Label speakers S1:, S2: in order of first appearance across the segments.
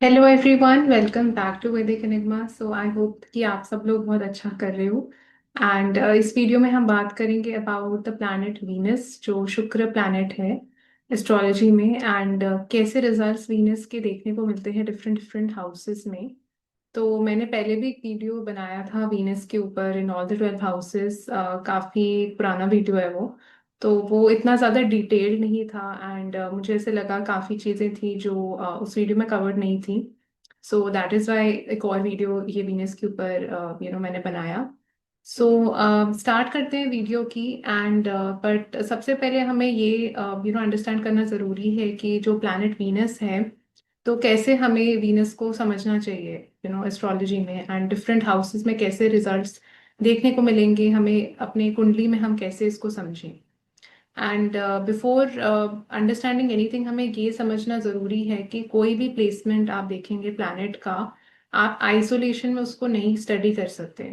S1: Hello everyone, welcome back to Vedic Enigma. So I hope कि आप सब लोग बहुत अच्छा कर रहे हो। एंड इस वीडियो में हम बात करेंगे अबाउट द प्लैनेट वीनस, जो शुक्र प्लैनेट है एस्ट्रोलॉजी में। एंड कैसे रिजल्ट्स वीनस के देखने को मिलते हैं डिफरेंट डिफरेंट हाउसेस में। तो मैंने पहले भी एक वीडियो बनाया था वीनस के ऊपर इन ऑल द 12 हाउसेस। काफी पुराना वीडियो है वो। तो वो इतना ज़्यादा डिटेल्ड नहीं था एंड मुझे ऐसे लगा काफ़ी चीज़ें थी जो उस वीडियो में कवर्ड नहीं थी। सो दैट इज़ वाई एक और वीडियो ये वीनस के ऊपर मैंने बनाया। सो स्टार्ट करते हैं वीडियो की। एंड बट सबसे पहले हमें ये अंडरस्टैंड करना ज़रूरी है कि जो प्लैनेट वीनस है, तो कैसे हमें वीनस को समझना चाहिए एस्ट्रोलॉजी में, एंड डिफरेंट हाउसेस में कैसे रिजल्ट्स देखने को मिलेंगे हमें अपने कुंडली में, हम कैसे इसको समझें। एंड बिफोर अंडरस्टैंडिंग एनीथिंग, हमें ये समझना ज़रूरी है कि कोई भी प्लेसमेंट आप देखेंगे प्लैनेट का, आप आइसोलेशन में उसको नहीं स्टडी कर सकते।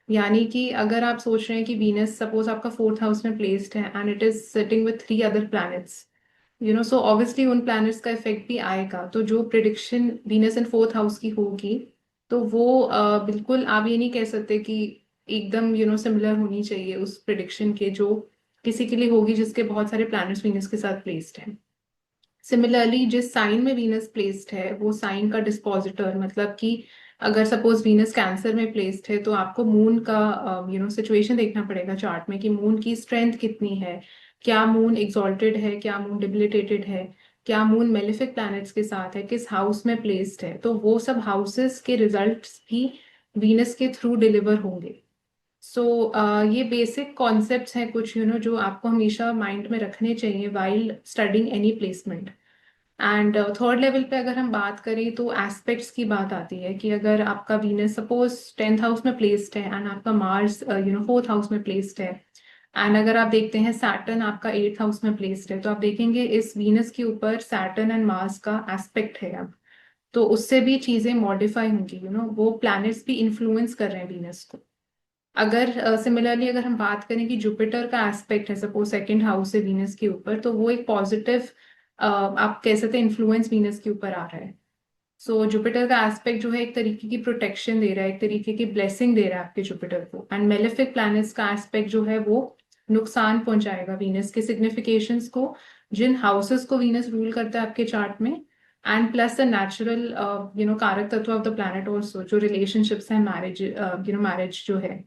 S1: यानी कि अगर आप सोच रहे हैं कि वीनस सपोज आपका फोर्थ हाउस में प्लेस्ड है and it is sitting with 3 other planets, so obviously उन प्लैनेट्स का इफेक्ट भी आएगा। तो जो prediction Venus and fourth house की होगी, तो वो बिल्कुल आप ये नहीं कह सकते कि एकदम सिमिलर होनी चाहिए उस प्रिडिक्शन के जो किसी के लिए होगी जिसके बहुत सारे प्लैनेट्स वीनस के साथ प्लेस्ड हैं। सिमिलरली जिस साइन में वीनस प्लेस्ड है वो साइन का डिस्पोजिटर, मतलब कि अगर सपोज वीनस कैंसर में प्लेस्ड है तो आपको मून का सिचुएशन देखना पड़ेगा चार्ट में कि मून की स्ट्रेंथ कितनी है। क्या मून एग्जॉल्टेड है, क्या मून डिबिलिटेटेड है, क्या मून मेलिफिक प्लैनेट्स के साथ है, किस हाउस में प्लेस्ड है। तो वो सब हाउसेस के रिजल्ट्स भी वीनस के थ्रू डिलीवर होंगे। सो ये बेसिक कॉन्सेप्ट्स हैं कुछ जो आपको हमेशा माइंड में रखने चाहिए while studying any placement. And third level पे अगर हम बात करें तो एस्पेक्ट्स की बात आती है कि अगर आपका वीनस सपोज 10th हाउस में प्लेस्ड है एंड आपका मार्स फोर्थ हाउस में प्लेस्ड है, एंड अगर आप देखते हैं सैटर्न आपका 8th हाउस में प्लेस्ड है, तो आप देखेंगे इस वीनस के ऊपर सैटर्न एंड मार्स का एस्पेक्ट है अब। तो उससे भी चीजें मॉडिफाई होंगी, वो प्लैनेट्स भी इन्फ्लुएंस कर रहे हैं वीनस को। अगर सिमिलरली अगर हम बात करें कि जुपिटर का एस्पेक्ट है सपोज सेकंड हाउस से वीनस के ऊपर, तो वो एक पॉजिटिव आप कह सकते हैं इन्फ्लुएंस वीनस के ऊपर आ रहा है। सो जुपिटर का एस्पेक्ट जो है एक तरीके की प्रोटेक्शन दे रहा है, एक तरीके की ब्लेसिंग दे रहा है आपके जुपिटर को। एंड मेलेफिक प्लैनेट्स का एस्पेक्ट जो है वो नुकसान पहुंचाएगा वीनस के सिग्निफिकेशंस को, जिन हाउसेस को वीनस रूल करता है आपके चार्ट में। एंड प्लस द नेचुरल कारक तत्व ऑफ द प्लैनेट ऑल्सो, जो रिलेशनशिप्स है, मैरिज मैरिज जो है।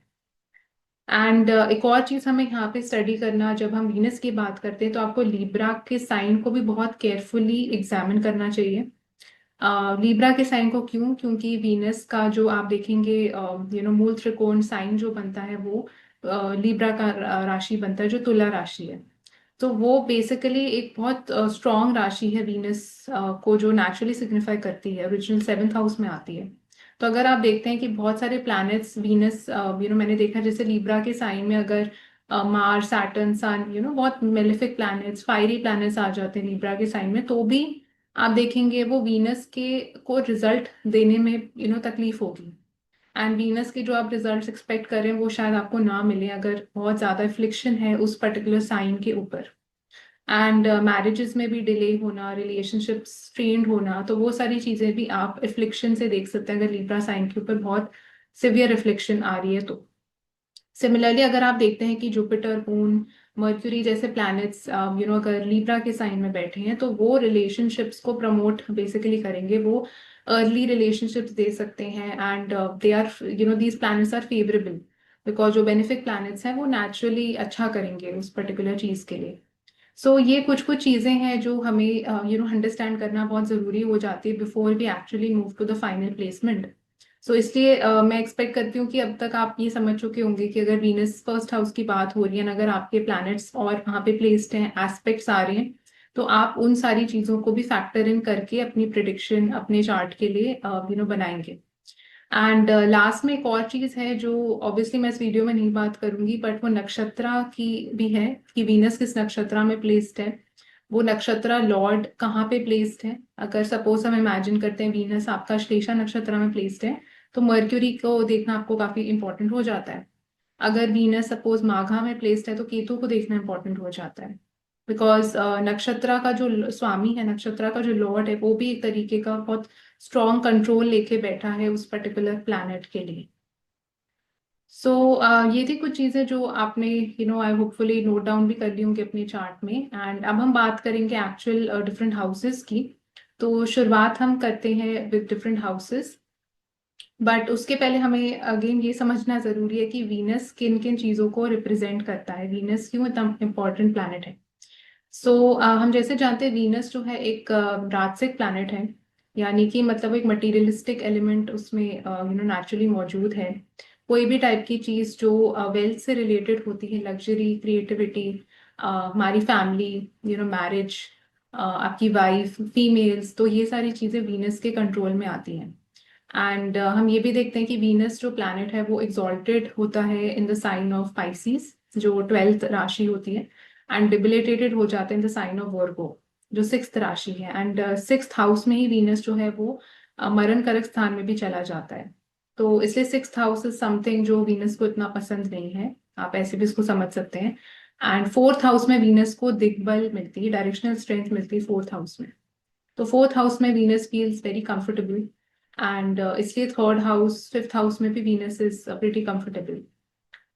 S1: एंड एक और चीज हमें यहाँ पे स्टडी करना, जब हम वीनस की बात करते हैं तो आपको लीब्रा के साइन को भी बहुत केयरफुली एग्जामिन करना चाहिए। लीब्रा के साइन को क्यों? क्योंकि वीनस का जो आप देखेंगे मूल त्रिकोण साइन जो बनता है वो लीब्रा का राशि बनता है, जो तुला राशि है। तो वो बेसिकली एक बहुत स्ट्रॉन्ग राशि है वीनस को, जो नेचुरली सिग्निफाई करती है, ओरिजिनल 7th हाउस में आती है। तो अगर आप देखते हैं कि बहुत सारे प्लैनेट्स वीनस मैंने देखा जैसे लीब्रा के साइन में अगर मार्स, सैटर्न, सन, बहुत मेलिफिक प्लैनेट्स, फायरी प्लैनेट्स आ जाते हैं लीब्रा के साइन में, तो भी आप देखेंगे वो वीनस के को रिजल्ट देने में तकलीफ होगी। एंड वीनस के जो आप रिजल्ट्स एक्सपेक्ट करें वो शायद आपको ना मिले अगर बहुत ज्यादा फ्लिक्शन है उस पर्टिकुलर साइन के ऊपर। एंड मैरिजेस में भी डिले होना, रिलेशनशिप्स स्ट्रेन्ड होना, तो वो सारी चीजें भी आप इफ्लिक्शन से देख सकते हैं अगर लीब्रा साइन के ऊपर बहुत सिवियर रिफ्लेक्शन आ रही है तो। सिमिलरली अगर आप देखते हैं कि जुपिटर, मून, मर्क्यूरी जैसे प्लैनेट्स अगर लीब्रा के साइन में बैठे हैं, तो वो रिलेशनशिप्स को प्रमोट बेसिकली करेंगे। वो अर्ली रिलेशनशिप्स दे सकते हैं and they are these planets are favourable, because जो बेनिफिक प्लैनेट्स हैं वो नेचुरली अच्छा करेंगे उस पर्टिकुलर चीज के लिए। सो ये कुछ कुछ चीजें हैं जो हमें अंडरस्टैंड करना बहुत जरूरी हो जाती है before we actually move to the final placement. So इसलिए मैं एक्सपेक्ट करती हूँ कि अब तक आप ये समझ चुके होंगे कि अगर वीनस फर्स्ट हाउस की बात हो रही है, अगर आपके प्लैनेट्स और वहाँ पे प्लेस्ड हैं, एस्पेक्ट्स आ रहे हैं, तो आप उन सारी चीजों को भी फैक्टर इन करके अपनी प्रिडिक्शन अपने चार्ट के लिए बनाएंगे। एंड लास्ट में एक और चीज है जो ऑब्वियसली मैं इस वीडियो में नहीं बात करूंगी, बट वो नक्षत्रा की भी है कि वीनस किस नक्षत्रा में प्लेस्ड है, वो नक्षत्रा लॉर्ड कहाँ पे प्लेस्ड है। अगर सपोज हम इमेजिन करते हैं वीनस आपका श्लेषा नक्षत्र में प्लेस्ड है, तो मर्क्यूरी को देखना आपको काफी इंपॉर्टेंट हो जाता है। अगर वीनस सपोज माघा में प्लेस्ड है तो केतु को देखना इंपॉर्टेंट हो जाता है। बिकॉज नक्षत्रा का जो स्वामी है, नक्षत्रा का जो लॉर्ड है, वो भी एक तरीके का बहुत स्ट्रॉन्ग कंट्रोल लेके बैठा है उस पर्टिकुलर प्लैनेट के लिए। सो ये थी कुछ चीजें जो आपने आई होपफुली नोट डाउन भी कर ली होंगी अपने चार्ट में। एंड अब हम बात करेंगे एक्चुअल डिफरेंट हाउसेस की। तो शुरुआत हम करते हैं विद डिफरेंट हाउसेस। बट उसके पहले हमें अगेन ये समझना जरूरी है कि वीनस किन किन चीजों को रिप्रेजेंट करता है, वीनस क्यों इतना इम्पोर्टेंट प्लैनेट है। सो हम जैसे जानते हैं वीनस जो है एक राजसिक प्लैनेट है, यानी कि मतलब एक मटेरियलिस्टिक एलिमेंट उसमें नेचुरली मौजूद है। कोई भी टाइप की चीज जो वेल्थ से रिलेटेड होती है, लग्जरी, क्रिएटिविटी, हमारी फैमिली, मैरिज, आपकी वाइफ, फीमेल्स, तो ये सारी चीजें वीनस के कंट्रोल में आती हैं। एंड हम ये भी देखते हैं कि वीनस जो प्लैनेट है वो एग्जॉल्टेड होता है in the sign of Pisces, जो 12th राशि होती है, एंड डिबिलिटेटेड हो जाते हैं इन द साइन ऑफ वर्गो, जो 6th राशि है। एंड 6th हाउस में ही वीनस जो है वो मरण कारक स्थान में भी चला जाता है। तो इसलिए 6th हाउस इज समथिंग जो वीनस को इतना पसंद नहीं है, आप ऐसे भी इसको समझ सकते हैं। एंड 4th हाउस में वीनस को दिग्बल मिलती है, डायरेक्शनल स्ट्रेंथ मिलती है 4th हाउस में। तो 4th हाउस में Venus feels very comfortable. And इसलिए 3rd हाउस, 5th हाउस में भी Venus is pretty comfortable.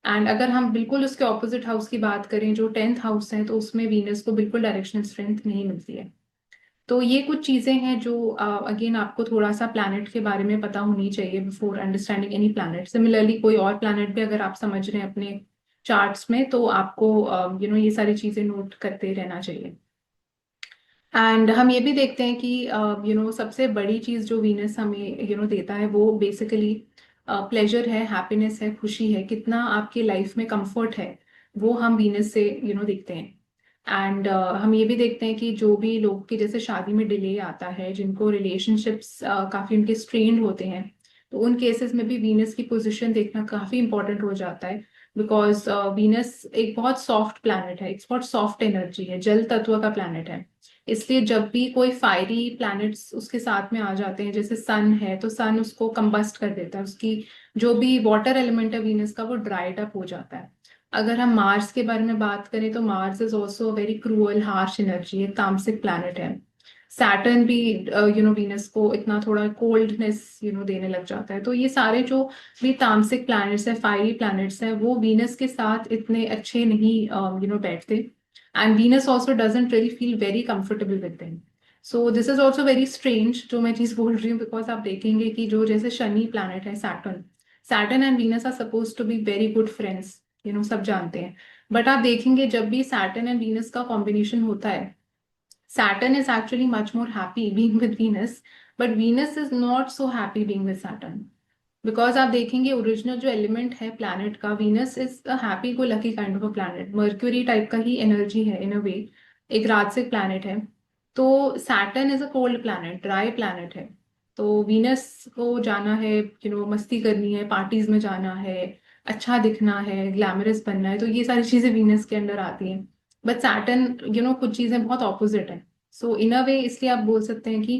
S1: And अगर हम बिल्कुल उसके ऑपोजिट हाउस की बात करें जो 10th हाउस है, तो उसमें वीनस को बिल्कुल डायरेक्शनल स्ट्रेंथ नहीं मिलती है। तो ये कुछ चीजें हैं जो अगेन आपको थोड़ा सा प्लैनेट के बारे में पता होनी चाहिए before understanding any planet. Similarly कोई और प्लैनेट भी अगर आप समझ रहे हैं अपने चार्ट्स में, तो आपको ये सारी चीजें नोट करते रहना चाहिए। एंड हम ये भी देखते हैं कि सबसे बड़ी चीज जो वीनस हमें देता है वो बेसिकली प्लेजर है, हैप्पीनेस है, खुशी है, कितना आपके लाइफ में कंफर्ट है, वो हम वीनस से देखते हैं। एंड हम ये भी देखते हैं कि जो भी लोग की जैसे शादी में डिले आता है, जिनको रिलेशनशिप्स काफी उनके स्ट्रेन्ड होते हैं, तो उन केसेस में भी वीनस की पोजीशन देखना काफी इंपॉर्टेंट हो जाता है। बिकॉज वीनस एक बहुत सॉफ्ट प्लैनेट है, एक बहुत सॉफ्ट एनर्जी है, जल तत्व का प्लैनेट है। इसलिए जब भी कोई फायरी प्लैनेट्स उसके साथ में आ जाते हैं, जैसे सन है, तो सन उसको कंबस्ट कर देता है, उसकी जो भी वाटर एलिमेंट है वीनस का वो ड्राइड अप हो जाता है। अगर हम मार्स के बारे में बात करें तो Mars is also very cruel, harsh energy, एक तामसिक प्लैनेट है। सैटर्न भी वीनस को इतना थोड़ा कोल्डनेस देने लग जाता है। तो ये सारे जो भी तामसिक प्लैनेट्स है, फायरी प्लैनेट्स हैं, वो वीनस के साथ इतने अच्छे नहीं बैठते। And Venus also doesn't really feel very comfortable with them. So this is also very strange जो मैं चीज बोल रही हूँ, बिकॉज आप देखेंगे कि जो जैसे शनि प्लैनेट है, Saturn, Saturn and Venus are suppose to be very good friends, सब जानते हैं। बट आप देखेंगे जब भी सैटर्न एंड वीनस का कॉम्बिनेशन होता है, Saturn is actually much more happy being with Venus, but Venus is not so happy being with Saturn. Because आप देखेंगे ओरिजिनल जो एलिमेंट है प्लैनेट का, Venus is a happy go lucky kind of a planet, mercury type का ही energy है इन a वे, एक राजसिक planet है। तो Saturn is a cold planet, dry planet है। तो वीनस को जाना है, मस्ती करनी है, पार्टीज में जाना है, अच्छा दिखना है, ग्लैमरस बनना है, तो ये सारी चीजें वीनस के अंडर आती हैं। बट सैटर्न कुछ चीजें बहुत ऑपोजिट है। सो इन अ वे इसलिए आप बोल सकते हैं कि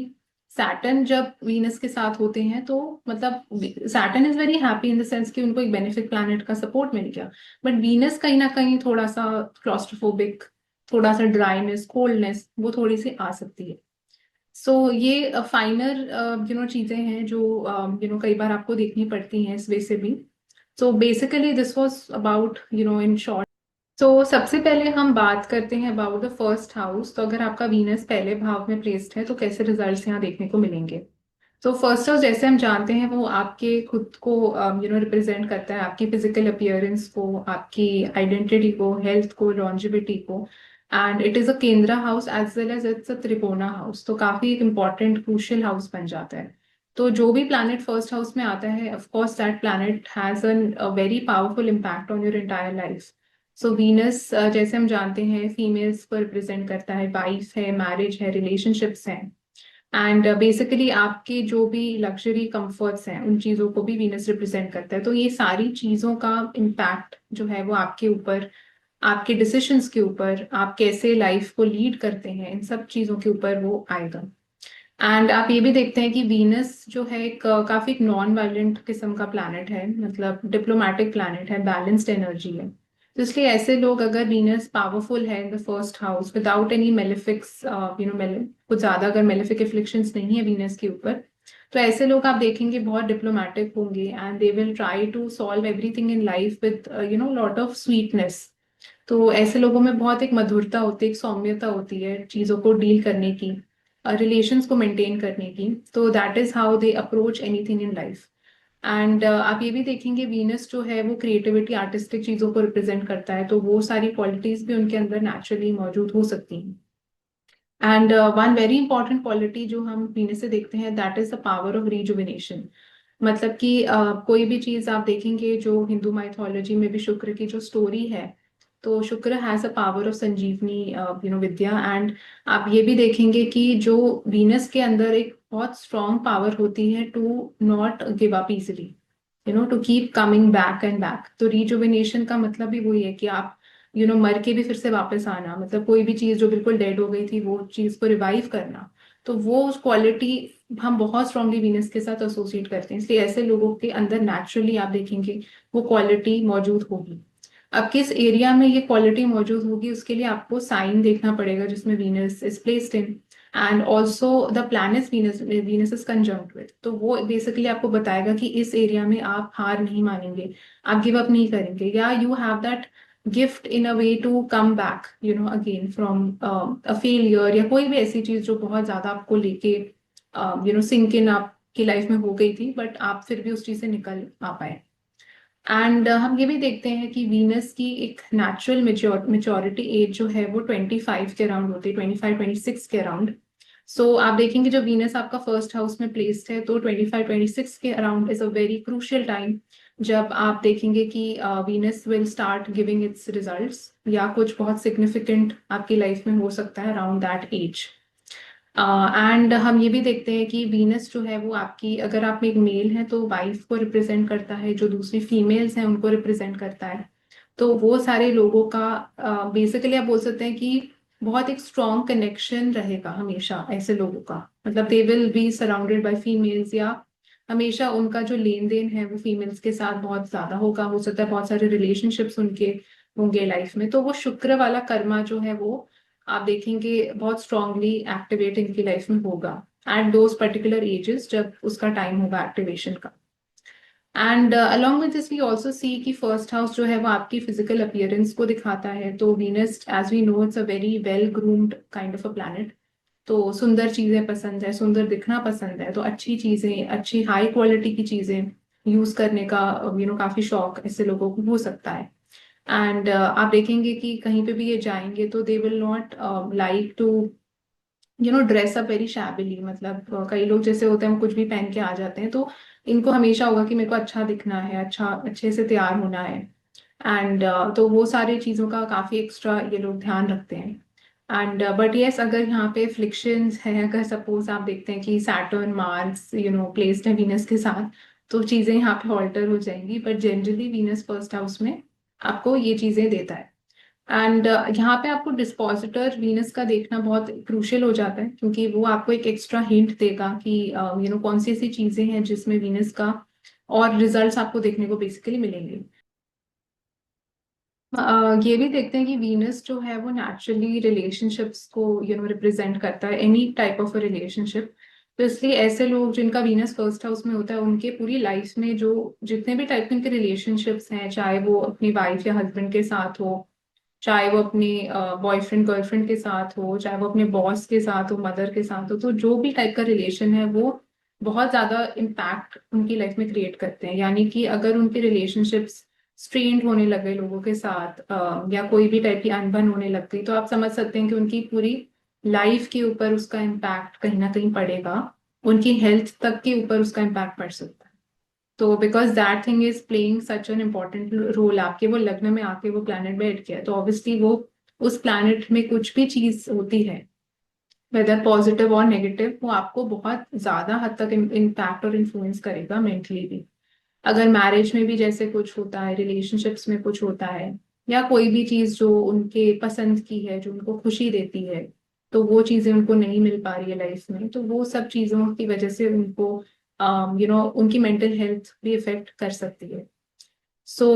S1: सैटर्न जब वीनस के साथ होते हैं तो मतलब Saturn is very happy in the sense कि उनको एक बेनिफिक प्लैनेट का सपोर्ट मिल गया। बट वीनस कहीं ना कहीं थोड़ा सा क्लॉस्ट्रोफोबिक, थोड़ा सा ड्राइनेस, कोल्डनेस वो थोड़ी सी आ सकती है। सो ये फाइनर चीजें हैं जो कई बार आपको देखनी पड़ती हैं इस वे से भी। So basically this was about in short. तो सबसे पहले हम बात करते हैं अबाउट द फर्स्ट हाउस। तो अगर आपका वीनस पहले भाव में प्लेस्ड है तो कैसे रिजल्ट्स यहाँ देखने को मिलेंगे। तो फर्स्ट हाउस जैसे हम जानते हैं वो आपके खुद को रिप्रेजेंट करता है, आपकी फिजिकल अपीयरेंस को, आपकी आइडेंटिटी को, हेल्थ को, लॉन्जिविटी को। And it is a kendra house as well as it's a trikona house, तो काफी एक इंपॉर्टेंट क्रूशियल हाउस बन जाता है। तो जो भी प्लैनेट फर्स्ट हाउस में आता है, of course that planet has a very powerful impact on your entire life. So Venus जैसे हम जानते हैं फीमेल्स को रिप्रेजेंट करता है, वाइफ है, मैरिज है, रिलेशनशिप्स हैं। एंड बेसिकली आपके जो भी लग्जरी कंफर्ट्स हैं उन चीज़ों को भी वीनस रिप्रेजेंट करता है। तो ये सारी चीज़ों का इम्पैक्ट जो है वो आपके ऊपर, आपके डिसीशंस के ऊपर, आप कैसे लाइफ को लीड करते हैं, इन सब चीज़ों के ऊपर वो आएगा। एंड आप ये भी देखते हैं कि वीनस जो है एक काफी एक नॉन वायलेंट किस्म का प्लैनेट है, मतलब डिप्लोमेटिक प्लैनेट है, बैलेंस्ड एनर्जी है। तो इसलिए ऐसे लोग, अगर वीनस पावरफुल है in the first house without any malefics, कुछ ज्यादा अगर मेलिफिक इफ्लिक्शंस नहीं है वीनस के ऊपर, तो ऐसे लोग आप देखेंगे बहुत डिप्लोमेटिक होंगे and they will try to solve everything in life with lot of sweetness. तो ऐसे लोगों में बहुत एक मधुरता होती है, एक सौम्यता होती है चीजों को डील करने की, रिलेशंस को मेंटेन करने की। तो that is how they approach anything in life. And आप ये भी देखेंगे वीनस जो है वो क्रिएटिविटी, आर्टिस्टिक चीजों को रिप्रेजेंट करता है, तो वो सारी क्वालिटीज भी उनके अंदर नेचुरली मौजूद हो सकती हैं। And one very important quality जो हम वीनस से देखते हैं, that is the power of rejuvenation. मतलब कि कोई भी चीज आप देखेंगे जो हिंदू माइथोलॉजी में भी शुक्र की जो स्टोरी है, तो Shukra has a power of Sanjivani Vidya. And आप ये भी देखेंगे कि जो वीनस के अंदर एक बहुत स्ट्रॉन्ग पावर होती है to not give up easily, to keep coming back and back. तो रिजुविनेशन का मतलब भी वही है कि आप मर के भी फिर से वापस आना, मतलब कोई भी चीज जो बिल्कुल डेड हो गई थी वो चीज को रिवाइव करना। तो वो क्वालिटी हम बहुत स्ट्रांगली वीनस के साथ एसोसिएट करते हैं, इसलिए ऐसे लोगों के अंदर नेचुरली आप देखेंगे वो क्वालिटी मौजूद होगी। अब किस एरिया में ये क्वालिटी मौजूद होगी उसके लिए आपको साइन देखना पड़ेगा जिसमें Venus is placed in, and also the planet Venus, Venus is conjunct with. तो वो बेसिकली आपको बताएगा कि इस एरिया में आप हार नहीं मानेंगे, आप गिव अप नहीं करेंगे, या you have that gift in a way to come back again from a failure, या कोई भी ऐसी चीज जो बहुत ज्यादा आपको लेके सिंक इन आपकी लाइफ में हो गई थी, बट आप फिर भी उस चीज से निकल आ पाए। एंड हम ये भी देखते हैं कि वीनस की एक नेचुरल मेच्योरिटी एज जो है वो 25 के अराउंड होती है, 25-26 के अराउंड। सो आप देखेंगे जो वीनस आपका फर्स्ट हाउस में प्लेस्ड है, तो 25-26 के around is a very crucial time, जब आप देखेंगे कि Venus will start giving it's results, या कुछ बहुत सिग्निफिकेंट आपकी लाइफ में हो सकता है अराउंड दैट एज। एंड हम ये भी देखते हैं कि वीनस जो है वो आपकी, अगर आप एक मेल हैं तो वाइफ को रिप्रेजेंट करता है, जो दूसरी फीमेल्स हैं उनको रिप्रेजेंट करता है। तो वो सारे लोगों का बेसिकली आप बोल सकते हैं कि बहुत एक स्ट्रॉन्ग कनेक्शन रहेगा हमेशा ऐसे लोगों का, मतलब they will be surrounded by females, या हमेशा उनका जो लेन देन है वो फीमेल्स के साथ बहुत ज्यादा होगा, हो सकता है बहुत सारे रिलेशनशिप्स उनके होंगे लाइफ में। तो वो शुक्र वाला कर्मा जो है वो आप देखेंगे बहुत स्ट्रांगली एक्टिवेट इनकी लाइफ में होगा एट दोज पर्टिकुलर एजेस जब उसका टाइम होगा एक्टिवेशन का। And along with this we also see कि फर्स्ट हाउस जो है वो आपकी फिजिकल अपीयरेंस को दिखाता है। तो Venus as we know it's a very well groomed kind of a planet. तो सुंदर चीजें पसंद है, सुंदर दिखना पसंद है, तो अच्छी चीजें, अच्छी हाई क्वालिटी की चीजें यूज करने का काफी शौक ऐसे लोगों को हो सकता है। एंड आप देखेंगे कि कहीं पे भी ये जाएंगे तो they will not like to dress up very shabbily. मतलब कई लोग जैसे होते हैं हम कुछ भी पहन के आ जाते हैं, तो इनको हमेशा होगा कि मेरे को अच्छा दिखना है, अच्छा अच्छे से तैयार होना है। एंड तो वो सारी चीजों का काफी एक्स्ट्रा ये लोग ध्यान रखते हैं। एंड बट यस, अगर यहाँ पे फ्लिक्शंस है, अगर सपोज आप देखते हैं कि सैटर्न मार्स प्लेस्ड है वीनस के साथ, तो चीजें यहाँ पे ऑल्टर हो जाएंगी, but generally Venus first house में आपको ये चीजें देता है। एंड यहाँ पे आपको डिस्पोजिटर वीनस का देखना बहुत क्रूशियल हो जाता है, क्योंकि वो आपको एक एक्स्ट्रा हिंट देगा कि कौन सी ऐसी चीजें हैं जिसमें वीनस का और रिजल्ट्स आपको देखने को बेसिकली मिलेंगे। ये भी देखते हैं कि वीनस जो है वो नेचुरली रिलेशनशिप्स को रिप्रेजेंट करता है, any type of a relationship. तो इसलिए ऐसे लोग जिनका वीनस फर्स्ट हाउस में होता है, उनके पूरी लाइफ में जो जितने भी टाइप के उनके रिलेशनशिप्स हैं, चाहे वो अपनी वाइफ या हस्बैंड के साथ हो, चाहे वो अपने बॉयफ्रेंड गर्लफ्रेंड के साथ हो, चाहे वो अपने बॉस के साथ हो, मदर के साथ हो, तो जो भी टाइप का रिलेशन है वो बहुत ज्यादा इम्पैक्ट उनकी लाइफ में क्रिएट करते हैं। यानी कि अगर उनके रिलेशनशिप्स स्ट्रेन्ड होने लग गए लोगों के साथ, या कोई भी टाइप की अनबन होने लग गई, तो आप समझ सकते हैं कि उनकी पूरी लाइफ के ऊपर उसका इम्पैक्ट कहीं ना कहीं पड़ेगा, उनकी हेल्थ तक के ऊपर उसका इम्पैक्ट पड़ सकता है। तो because that thing is playing such an important role, आपके वो लग्न में आके वो प्लैनेट बैठ गया, तो ऑब्वियसली वो उस प्लैनेट में कुछ भी चीज होती है, वेदर पॉजिटिव और नेगेटिव, वो आपको बहुत ज्यादा हद तक इम्पैक्ट और इन्फ्लुएंस करेगा मेंटली भी। अगर मैरिज में भी जैसे कुछ होता है, रिलेशनशिप्स में कुछ होता है, या कोई भी चीज जो उनके पसंद की है, जो उनको खुशी देती है, तो वो चीजें उनको नहीं मिल पा रही है लाइफ में, तो वो सब चीजों की वजह से उनको उनकी मेंटल हेल्थ भी इफेक्ट कर सकती है। सो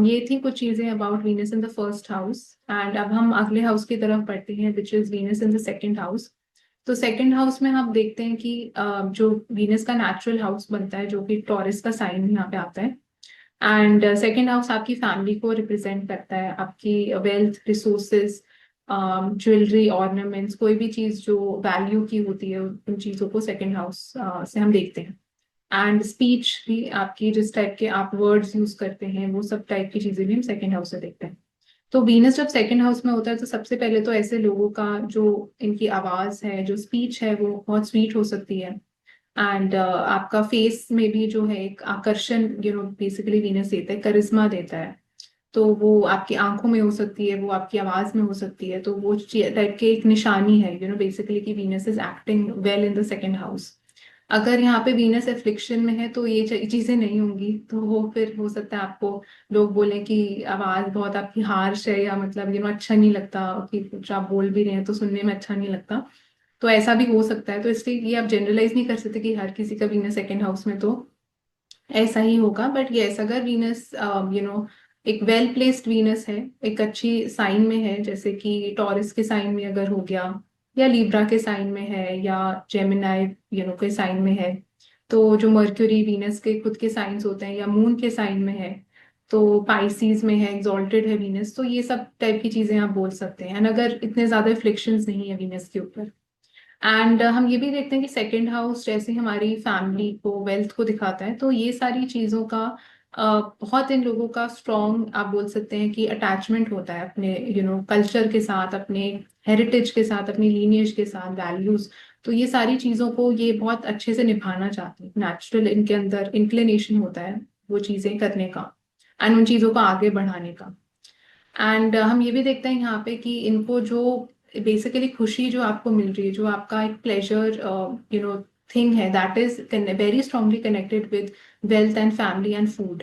S1: ये थी कुछ चीजें about Venus in the first house. And अब हम अगले हाउस की तरफ बढ़ते हैं, which is Venus in the second house. तो सेकंड हाउस में आप देखते हैं कि जो वीनस का नेचुरल हाउस बनता है, जो कि टॉरस का साइन यहाँ पे आता है। एंड सेकंड हाउस आपकी फैमिली को रिप्रेजेंट करता है, आपकी वेल्थ, रिसोर्सेज, ज्वेलरी, ऑर्नामेंट्स, कोई भी चीज जो वैल्यू की होती है, उन चीजों को सेकंड हाउस से हम देखते हैं। एंड स्पीच भी आपकी, जिस टाइप के आप वर्ड्स यूज करते हैं, वो सब टाइप की चीजें भी हम सेकंड हाउस से देखते हैं। तो वीनस जब सेकंड हाउस में होता है तो सबसे पहले तो ऐसे लोगों का जो इनकी आवाज है, जो स्पीच है, वो बहुत स्वीट हो सकती है। एंड आपका फेस में भी जो है एक आकर्षण, बेसिकली वीनस देता है, करिश्मा देता है। तो वो आपकी आंखों में हो सकती है, वो आपकी आवाज में हो सकती है। तो वो टाइप के एक निशानी है, बेसिकली कि Venus is acting well in the second house. अगर यहाँ पे वीनस एफ्लिक्शन में है तो ये चीजें नहीं होंगी, तो वो फिर हो सकता है आपको लोग बोले कि आवाज बहुत आपकी हार्श है, या मतलब अच्छा नहीं लगता, कि कुछ आप बोल भी रहे हैं तो सुनने में अच्छा नहीं लगता। तो ऐसा भी हो सकता है। तो इसलिए ये आप जनरलाइज नहीं कर सकते कि हर किसी का वीनस सेकंड हाउस में तो ऐसा ही होगा। बट यस, अगर वीनस एक वेल प्लेस्ड वीनस है, एक अच्छी साइन में है, जैसे कि टॉरस के साइन में अगर हो गया, या लिब्रा के साइन में है, या जेमिनाई के साइन में है, तो जो मर्क्यूरी वीनस के खुद के साइंस होते हैं, या मून के साइन में है, तो पाइसीज में है, एग्जॉल्टेड है वीनस, तो ये सब टाइप की चीजें आप बोल सकते हैं। एंड अगर इतने ज्यादा इफ्लिक्शंस नहीं है वीनस के ऊपर। एंड हम ये भी देखते हैं कि सेकंड हाउस जैसे हमारी फैमिली को, वेल्थ को दिखाता है, तो ये सारी चीजों का बहुत इन लोगों का स्ट्रॉन्ग, आप बोल सकते हैं कि अटैचमेंट होता है अपने कल्चर के साथ, अपने हेरिटेज के साथ, अपनी लीनिएज के साथ, वैल्यूज। तो ये सारी चीजों को ये बहुत अच्छे से निभाना चाहते हैं, नेचुरल इनके अंदर इंक्लिनेशन होता है वो चीजें करने का, एंड उन चीजों को आगे बढ़ाने का। एंड हम ये भी देखते हैं यहाँ पे कि इनको जो बेसिकली खुशी जो आपको मिल रही है, जो आपका एक प्लेजर थिंग है, that is very strongly connected with wealth and family and food.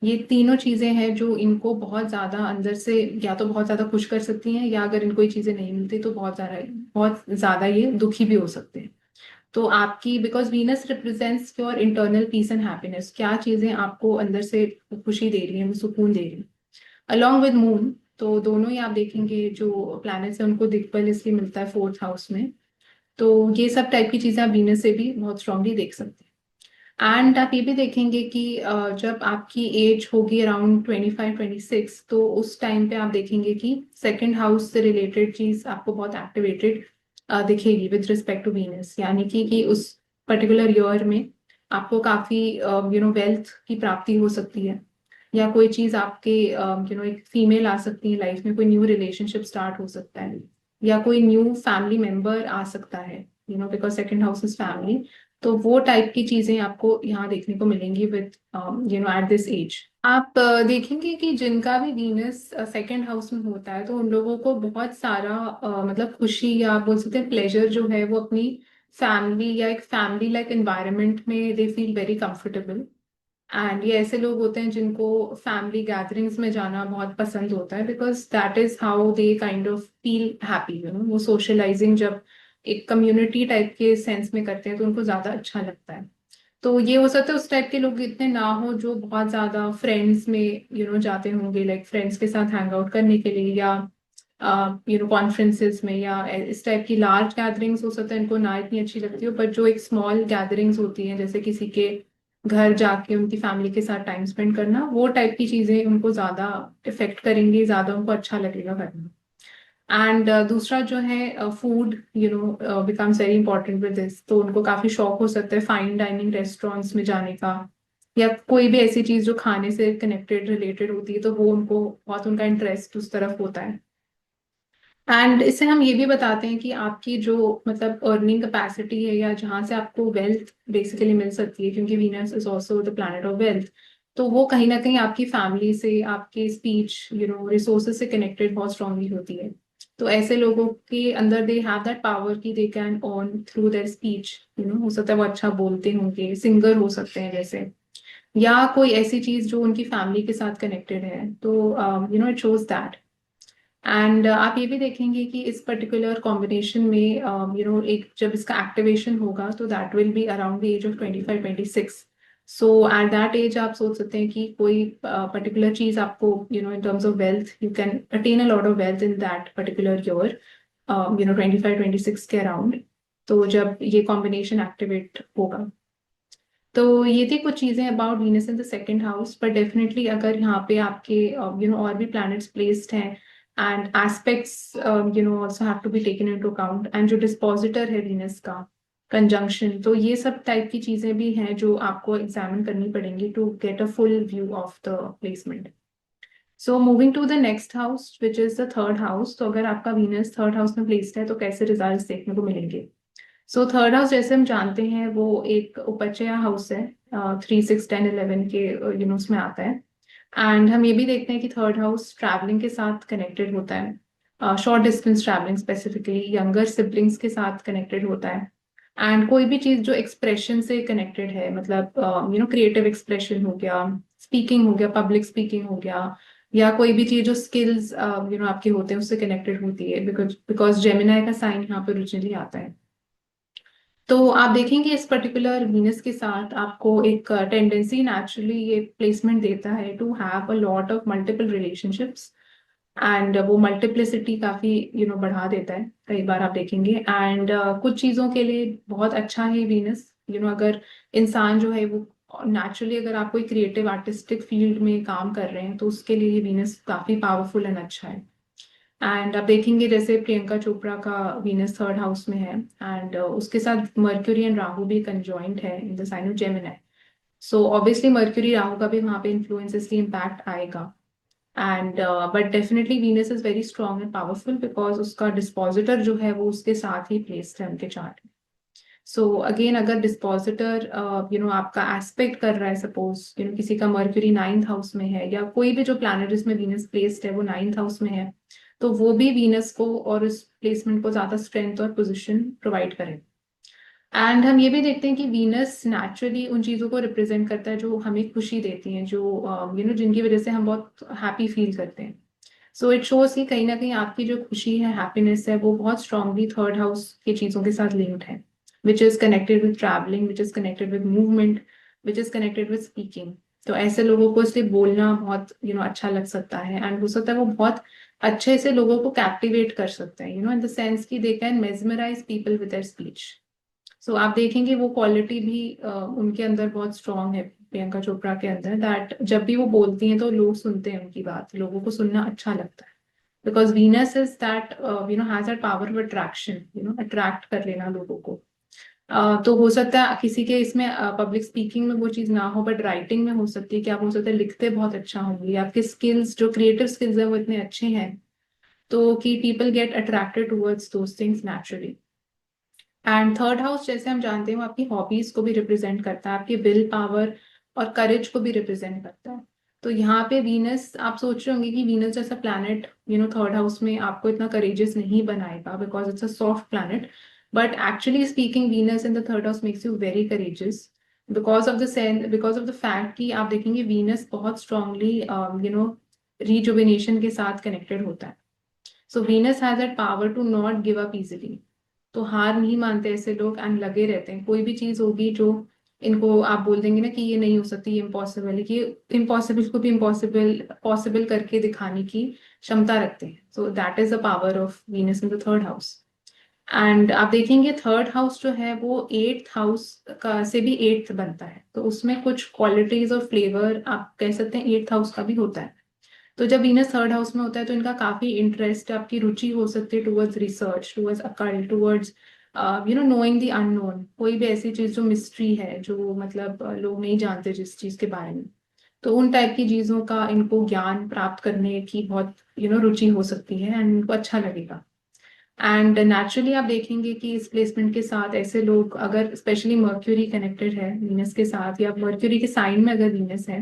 S1: ये तीनों चीजें हैं जो इनको बहुत ज्यादा अंदर से या तो बहुत ज्यादा खुश कर सकती हैं, या अगर इनको ये चीजें नहीं मिलती तो बहुत ज्यादा ये दुखी भी हो सकते हैं। तो आपकी, because Venus represents your internal peace and happiness, क्या चीजें आपको अंदर से खुशी दे रही हैं, सुकून दे रही हैं, अलॉन्ग विद मून। तो दोनों ही आप देखेंगे जो प्लैनेट्स हैं उनको दिग्बल इसलिए मिलता है फोर्थ हाउस में। तो ये सब टाइप की चीजें आप वीनस से भी बहुत स्ट्रांगली देख सकते हैं। एंड आप ये भी देखेंगे कि जब आपकी एज होगी अराउंड 25-26, तो उस टाइम पे आप देखेंगे कि सेकंड हाउस से रिलेटेड चीज आपको बहुत एक्टिवेटेड दिखेगी विद रिस्पेक्ट टू वीनस। यानी कि उस पर्टिकुलर ईयर में आपको काफी वेल्थ की प्राप्ति हो सकती है, या कोई चीज आपके एक फीमेल आ सकती है लाइफ में, कोई न्यू रिलेशनशिप स्टार्ट हो सकता है, या कोई न्यू फैमिली मेंबर आ सकता है, because second house is family. तो वो टाइप की चीजें आपको यहाँ देखने को मिलेंगी विद एट दिस एज। आप देखेंगे कि जिनका भी वीनस सेकंड हाउस में होता है, तो उन लोगों को बहुत सारा मतलब खुशी, या आप बोल सकते हैं प्लेजर जो है, वो अपनी फैमिली या एक फैमिली लाइक एनवायरनमेंट में दे फील वेरी कंफर्टेबल। एंड ये ऐसे लोग होते हैं जिनको फैमिली गैदरिंग्स में जाना बहुत पसंद होता है, because that is how they kind of feel happy. वो सोशलाइजिंग जब एक कम्युनिटी टाइप के सेंस में करते हैं तो उनको ज्यादा अच्छा लगता है। तो ये हो सकता है उस टाइप के लोग इतने ना हो जो बहुत ज्यादा फ्रेंड्स में जाते होंगे, लाइक फ्रेंड्स के साथ हैंग आउट करने के लिए, या कॉन्फ्रेंसेस में, या इस टाइप की लार्ज गैदरिंग्स हो सकता है इनको ना इतनी अच्छी लगती हो। बट जो एक स्मॉल गैदरिंग्स होती हैं, जैसे किसी के घर जाके उनकी फैमिली के साथ टाइम स्पेंड करना, वो टाइप की चीजें उनको ज्यादा इफेक्ट करेंगी, ज्यादा उनको अच्छा लगेगा करना। एंड दूसरा जो है food, becomes very important with this. तो उनको काफी शौक हो सकता है फाइन डाइनिंग रेस्टोरेंट्स में जाने का, या कोई भी ऐसी चीज जो खाने से कनेक्टेड रिलेटेड होती है, तो वो उनको बहुत, उनका इंटरेस्ट उस तरफ होता है। एंड इससे हम ये भी बताते हैं कि आपकी जो मतलब अर्निंग कैपेसिटी है, या जहाँ से आपको वेल्थ बेसिकली मिल सकती है, क्योंकि Venus is also the planet of wealth, तो वो कहीं ना कहीं आपकी फैमिली से, आपके स्पीच रिसोर्सेज से कनेक्टेड बहुत स्ट्रांगली होती है। तो ऐसे लोगों के अंदर दे हैव दैट पावर कि they can earn through their speech. हो सकता है वो अच्छा बोलते होंगे, सिंगर हो सकते हैं जैसे, या कोई ऐसी चीज जो उनकी फैमिली के साथ कनेक्टेड है। तो इट शोज दैट। एंड आप ये भी देखेंगे कि इस पर्टिकुलर कॉम्बिनेशन में एक जब इसका एक्टिवेशन होगा, तो that will be around the age of 25-26। So at that age आप सोच सकते हैं कि कोई पर्टिकुलर चीज आपको, in terms of wealth, you can attain a lot of wealth in that particular year, 25-26 के अराउंड। तो जब ये कॉम्बिनेशन एक्टिवेट होगा। तो ये थी कुछ चीजें about Venus in the second house. पर डेफिनेटली अगर यहाँ पे आपके और भी प्लैनेट्स प्लेस्ड हैं and aspects also have to be taken into account, and जो डिस्पोजिटर है वीनस का कंजंक्शन, तो ये सब टाइप की चीजें भी हैं जो आपको एग्जामिन करनी पड़ेंगी to get a full view of the placement. So moving to the next house which is the third house. तो अगर आपका वीनस थर्ड हाउस में प्लेस्ड है तो कैसे रिजल्ट्स देखने को मिलेंगे। सो थर्ड हाउस जैसे हम जानते हैं वो एक उपचया हाउस है, 3 6 10 11 के उसमें आता है। एंड हम ये भी देखते हैं कि थर्ड हाउस ट्रैवलिंग के साथ कनेक्टेड होता है, short distance travelling, specifically younger siblings के साथ कनेक्टेड होता है। एंड कोई भी चीज जो एक्सप्रेशन से कनेक्टेड है, मतलब क्रिएटिव एक्सप्रेशन हो गया, स्पीकिंग हो गया, पब्लिक स्पीकिंग हो गया, या कोई भी चीज जो स्किल्स आपके होते हैं उससे कनेक्टेड होती है, बिकॉज बिकॉज जेमिनाई का साइन यहाँ पे ओरिजिनली आता है। तो आप देखेंगे इस पर्टिकुलर वीनस के साथ आपको एक टेंडेंसी नेचुरली ये प्लेसमेंट देता है to have a lot of multiple relationships. And वो मल्टीप्लिसिटी काफी बढ़ा देता है कई बार आप देखेंगे। एंड कुछ चीजों के लिए बहुत अच्छा है वीनस। अगर इंसान जो है वो नेचुरली, अगर आप कोई क्रिएटिव आर्टिस्टिक फील्ड में काम कर रहे हैं तो उसके लिए ये वीनस काफी पावरफुल एंड अच्छा है। एंड आप देखेंगे जैसे प्रियंका चोपड़ा का वीनस थर्ड हाउस में है, एंड उसके साथ मर्क्यूरी एंड राहु भी कंजॉइंट है in the sign of Gemini. So obviously Mercury Rahu का भी वहाँ पे इन्फ्लुएंस, इसलिए इम्पैक्ट आएगा। And but definitely Venus is very strong and powerful because उसका डिस्पोजिटर जो है वो उसके साथ ही प्लेस्ड है उनके चार्ट में। सो अगेन अगर डिस्पोजिटर आपका एस्पेक्ट कर रहा है, सपोज किसी का मर्क्यूरी नाइन्थ हाउस में है, या कोई भी जो प्लैनेट जिसमें वीनस प्लेस्ड है वो नाइन्थ हाउस में है, तो वो भी वीनस को और उस प्लेसमेंट को ज्यादा स्ट्रेंथ और पोजिशन प्रोवाइड करें। एंड हम ये भी देखते हैं कि वीनस नेचुरली उन चीजों को रिप्रेजेंट करता है जो हमें खुशी देती हैं, जो जिनकी वजह से हम बहुत हैप्पी फील करते हैं। सो इट शोज कि कहीं ना कहीं आपकी जो खुशी है, हैप्पीनेस है, वो बहुत स्ट्रांगली थर्ड हाउस की चीजों के साथ लिंक्ड है, which is connected with travelling, which is connected with movement, which is connected with speaking. तो ऐसे लोगों को इसलिए बोलना बहुत अच्छा लग सकता है, एंड हो सकता है वो बहुत अच्छे से लोगों को कैप्टिवेट कर सकते हैं, इन द सेंस कि they can mesmerise people with their speech. So आप देखेंगे वो क्वालिटी भी उनके अंदर बहुत स्ट्रांग है, प्रियंका चोपड़ा के अंदर, दैट जब भी वो बोलती हैं तो लोग सुनते हैं उनकी बात, लोगों को सुनना अच्छा लगता है। Because Venus is that has that power of attraction, attract कर लेना लोगों को। तो हो सकता है किसी के इसमें पब्लिक स्पीकिंग में वो चीज ना हो, बट राइटिंग में हो सकती है कि आप हो सकता है लिखते बहुत अच्छा होंगे, आपके स्किल्स जो क्रिएटिव स्किल्स है वो इतने अच्छे हैं तो कि people get attracted towards those things naturally. And third house जैसे हम जानते हैं वो आपकी हॉबीज को भी रिप्रेजेंट करता है, आपकी विल पावर और करेज को भी रिप्रेजेंट करता है। तो यहाँ पे वीनस, आप सोच रहे होंगे कि वीनस जैसा प्लैनेट थर्ड हाउस में आपको इतना करेजियस नहीं बनाएगा because it's a soft planet. But actually speaking Venus in the third house makes you very courageous, because of the fact कि आप देखेंगे वीनस बहुत स्ट्रांगली रिजुविनेशन के साथ कनेक्टेड होता है। So Venus has that power to not give up easily. तो हार नहीं मानते ऐसे लोग एंड लगे रहते हैं, कोई भी चीज होगी जो इनको आप बोल देंगे ना कि ये नहीं हो सकती, ये इम्पॉसिबल है, कि इम्पॉसिबल को भी इम्पॉसिबल पॉसिबल करके दिखाने की क्षमता रखते हैं। सो that is the power of Venus in the third house. And आप देखेंगे थर्ड हाउस जो है वो एट्थ हाउस का से भी एट्थ बनता है, तो उसमें कुछ क्वालिटीज और फ्लेवर आप कह सकते हैं एट्थ हाउस का भी होता है। तो जब वीनस थर्ड हाउस में होता है तो इनका काफी इंटरेस्ट, आपकी रुचि हो सकती है towards research, towards occult, towards knowing the unknown, कोई भी ऐसी चीज जो मिस्ट्री है, जो मतलब लोग नहीं जानते जिस चीज के बारे में, तो उन टाइप की चीजों का इनको ज्ञान प्राप्त करने की बहुत रुचि हो सकती है एंड इनको अच्छा लगेगा। एंड नेचुरली आप देखेंगे कि इस प्लेसमेंट के साथ ऐसे लोग, अगर स्पेशली मर्क्यूरी कनेक्टेड है वीनस के साथ या मर्क्यूरी के साइन में अगर वीनस है,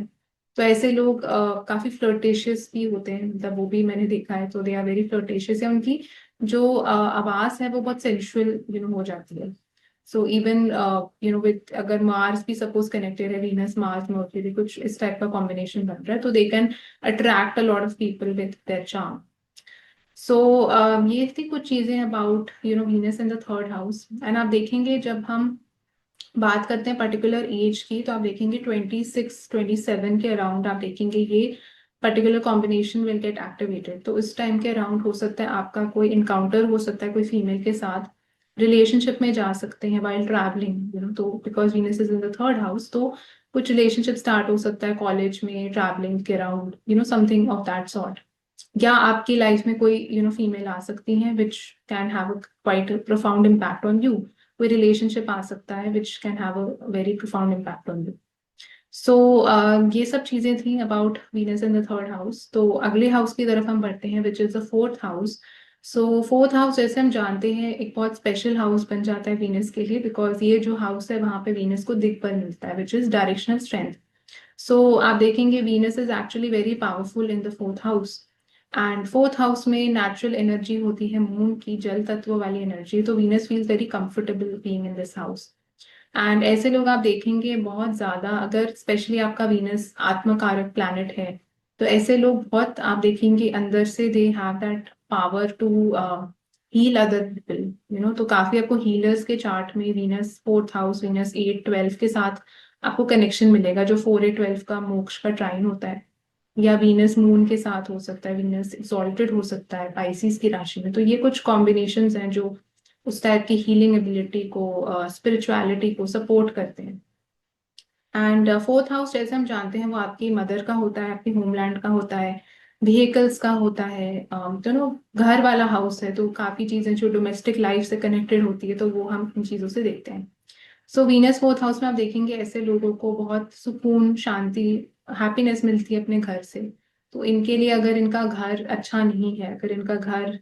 S1: तो ऐसे लोग काफी फ्लर्टेशियस भी होते हैं, मतलब वो भी मैंने देखा है, तो दे आर वेरी फ्लर्टेशियस, या उनकी जो आवाज है वो बहुत सेंशुअल हो जाती है। सो इवन विद अगर मार्स भी सपोज कनेक्टेड है, वीनस मार्स मर्क्यूरी कुछ इस टाइप का कॉम्बिनेशन बन रहा है, तो they can attract a lot of people with their charm. So ये थी कुछ चीजें about Venus in the third house. And आप देखेंगे जब हम बात करते हैं पर्टिकुलर एज की, तो आप देखेंगे 26 27 के अराउंड आप देखेंगे ये particular combination will get activated. तो इस टाइम के अराउंड हो सकता है आपका कोई इनकाउंटर हो सकता है कोई फीमेल के साथ, रिलेशनशिप में जा सकते हैं वाइल ट्रैवलिंग, तो because Venus is in the third house, तो कुछ रिलेशनशिप स्टार्ट हो सकता है कॉलेज में, ट्रैवलिंग के around, something of that sort. या आपकी लाइफ में कोई फीमेल आ सकती हैं which can have a quite profound impact on you. कोई रिलेशनशिप आ सकता है which can have a very profound impact on you. So ये सब चीजें थी about Venus in the third house. तो अगले हाउस की तरफ हम बढ़ते हैं which is the fourth house. So fourth house जैसे हम जानते हैं एक बहुत स्पेशल हाउस बन जाता है वीनस के लिए, बिकॉज ये जो हाउस है वहां पे वीनस को दिग्बल मिलता है विच इज डायरेक्शनल स्ट्रेंथ। सो आप देखेंगे Venus is actually very powerful in the fourth house. And fourth house में नेचुरल एनर्जी होती है मून की, जल तत्व वाली एनर्जी, तो Venus feel very comfortable being in this house. And ऐसे लोग आप देखेंगे बहुत ज्यादा, अगर स्पेशली आपका वीनस आत्मकारक प्लैनेट है, तो ऐसे लोग बहुत आप देखेंगे अंदर से they have that power to heal other people. तो काफी आपको हीलर्स के चार्ट में वीनस फोर्थ हाउस, वीनस 8-12 के साथ आपको कनेक्शन मिलेगा, जो 4-8-12 का मोक्ष का ट्राइन होता है। या वीनस मून के साथ हो सकता है, वीनस एक्सॉल्टेड हो सकता है पाइसिस की राशि में। तो ये कुछ कॉम्बिनेशंस हैं जो उस टाइप की हीलिंग एबिलिटी को, स्पिरिचुअलिटी को सपोर्ट करते हैं। एंड फोर्थ हाउस जैसे हम जानते हैं वो आपकी मदर का होता है, आपके होमलैंड का होता है, व्हीकल्स का होता है। घर वाला हाउस है, तो काफी चीजें जो डोमेस्टिक लाइफ से कनेक्टेड होती है तो वो हम इन चीजों से देखते हैं। सो वीनस फोर्थ हाउस में आप देखेंगे ऐसे लोगों को बहुत सुकून, शांति, हैप्पीनेस मिलती है अपने घर से। तो इनके लिए अगर इनका घर अच्छा नहीं है, अगर इनका घर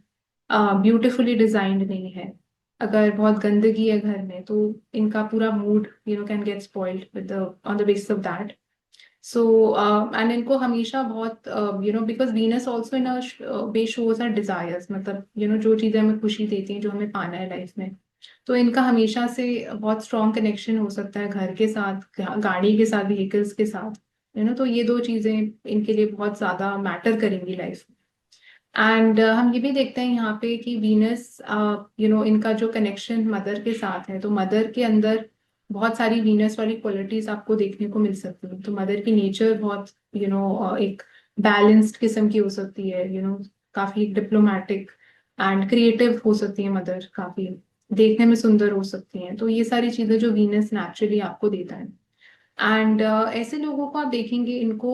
S1: ब्यूटिफुली डिजाइंड नहीं है, अगर बहुत गंदगी है घर में, तो इनका पूरा mood can get spoiled with on the basis of that. So and इनको हमेशा बहुत because Venus also in way shows our desires, मतलब जो चीजें हमें खुशी देती हैं, जो हमें पाना है लाइफ में, तो इनका हमेशा से बहुत स्ट्रॉन्ग कनेक्शन हो सकता है घर के साथ, गाड़ी के साथ, व्हीकल्स के साथ। तो ये दो चीजें इनके लिए बहुत ज्यादा मैटर करेंगी लाइफ में। एंड हम ये भी देखते हैं यहाँ पे कि वीनस इनका जो कनेक्शन मदर के साथ है, तो मदर के अंदर बहुत सारी वीनस वाली क्वालिटीज आपको देखने को मिल सकती है। तो मदर की नेचर बहुत एक बैलेंस्ड किस्म की हो सकती है, काफी डिप्लोमेटिक एंड क्रिएटिव हो सकती है मदर, काफी देखने में सुंदर हो सकती हैं। तो ये सारी चीजें जो वीनस नेचुरली आपको देता है। एंड ऐसे लोगों को आप देखेंगे इनको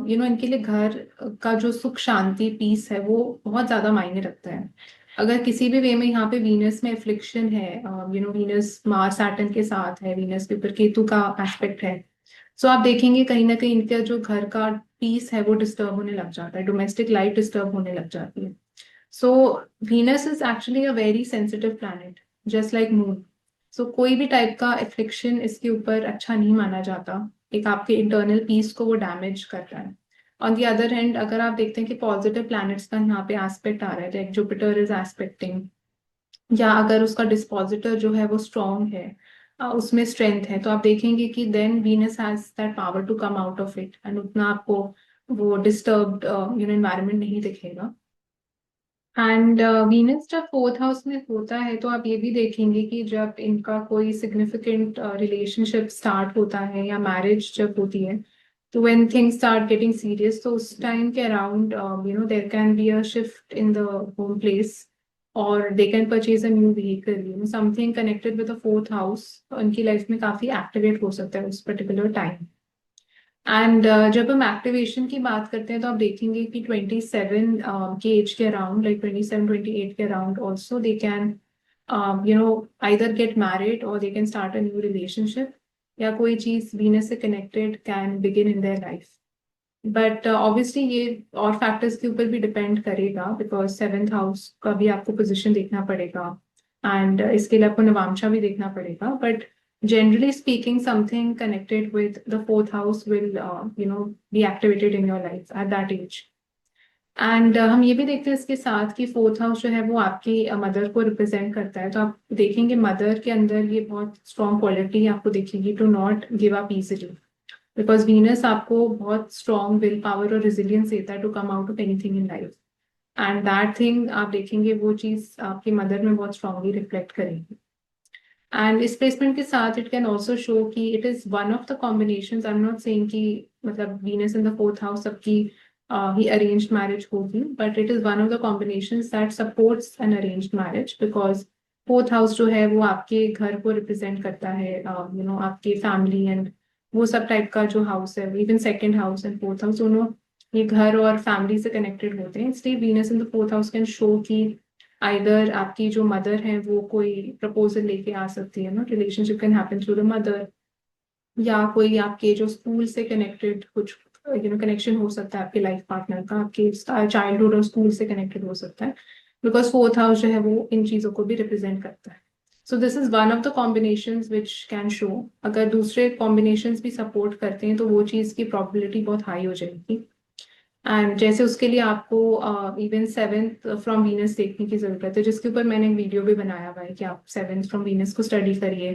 S1: इनके लिए घर का जो सुख शांति पीस है वो बहुत ज्यादा मायने रखता है। अगर किसी भी वे में यहाँ पे वीनस में एफ्लिक्शन है, वीनस मार्स सैटर्न के साथ है, वीनस के ऊपर केतु का एस्पेक्ट है, सो आप देखेंगे कहीं ना कहीं इनका जो घर का पीस है वो डिस्टर्ब होने लग जाता है, डोमेस्टिक लाइफ डिस्टर्ब होने लग जाती है। So Venus is actually a very sensitive planet, just like Moon. So कोई भी टाइप का एफ्लिक्शन इसके ऊपर अच्छा नहीं माना जाता, एक आपके इंटरनल पीस को वो डैमेज कर रहा है। ऑन द अदर हैंड अगर आप देखते हैं कि पॉजिटिव प्लैनेट्स का यहाँ पे एस्पेक्ट आ रहा है, लाइक जुपिटर इज एस्पेक्टिंग, या अगर उसका डिस्पोजिटर जो है वो स्ट्रॉन्ग है, उसमें स्ट्रेंथ है, तो आप देखेंगे कि then Venus has that power to come out of it, and उतना आपको वो डिस्टर्ब्ड एनवायरनमेंट नहीं दिखेगा। एंड वीनस जब फोर्थ हाउस में होता है तो आप ये भी देखेंगे कि जब इनका कोई सिग्निफिकेंट रिलेशनशिप स्टार्ट होता है या मैरिज जब होती है, तो when things start getting serious, तो उस टाइम के around there can be a shift in the home place, और they can purchase a new vehicle, something connected with the fourth house उनकी लाइफ में काफी एक्टिवेट हो सकता है उस पर्टिकुलर टाइम। एंड जब हम एक्टिवेशन की बात करते हैं तो आप देखेंगे कि 27 के एज के अराउंड, लाइक 27-28 के around also they can either get married और they can start a new relationship, या कोई चीज वीनस से connected can begin in their life. But obviously ये और फैक्टर्स के ऊपर भी डिपेंड करेगा, बिकॉज सेवेंथ हाउस का भी आपको पोजिशन देखना पड़ेगा, एंड इसके लिए आपको नवांशा भी देखना पड़ेगा। But generally speaking, something connected with the fourth house will be activated in your life at that age. And हम ये भी देखते हैं इसके साथ कि फोर्थ हाउस जो है वो आपकी मदर को रिप्रेजेंट करता है, तो आप देखेंगे मदर के अंदर ये बहुत स्ट्रॉन्ग क्वालिटी आपको दिखेगी to not give up easily, because Venus आपको बहुत स्ट्रॉन्ग विल पावर और रेजिलियंस देता है to come out of anything in life. And that thing आप देखेंगे वो चीज आपकी मदर में बहुत स्ट्रांगली रिफ्लेक्ट करेगी। एंड इस प्लेसमेंट के साथ इट कैन ऑल्सो शो कि it is one of the combination, I am not saying कि मतलब Venus in the fourth house सबकी ही अरेंज्ड मैरिज होगी, but it is one of the combination that supports an arranged marriage, because fourth house जो है वो आपके घर को रिप्रेजेंट करता है, आपके फैमिली एंड वो सब टाइप का जो हाउस है। Even second house and fourth house दोनों ये घर और फैमिली से कनेक्टेड होते हैं। इसलिए Venus in the fourth house can show कि आइदर आपकी जो मदर है वो कोई प्रपोजल लेके आ सकती है ना, relationship can happen through the mother, या कोई आपके जो स्कूल से कनेक्टेड कुछ कनेक्शन हो सकता है आपके लाइफ पार्टनर का, आपके चाइल्डहुड और स्कूल से कनेक्टेड हो सकता है, बिकॉज फोर्थ हाउस जो है वो इन चीजों को भी रिप्रेजेंट करता है। So this is one of the combinations which can show. अगर दूसरे कॉम्बिनेशंस भी सपोर्ट करते हैं तो वो चीज की प्रोबेबिलिटी बहुत हाई हो जाएगी। एंड जैसे उसके लिए आपको इवन सेवेंथ फ्रॉम वीनस देखने की जरूरत है, जिसके ऊपर मैंने एक वीडियो भी बनाया हुआ है कि आप सेवेंथ फ्रॉम वीनस को स्टडी करिए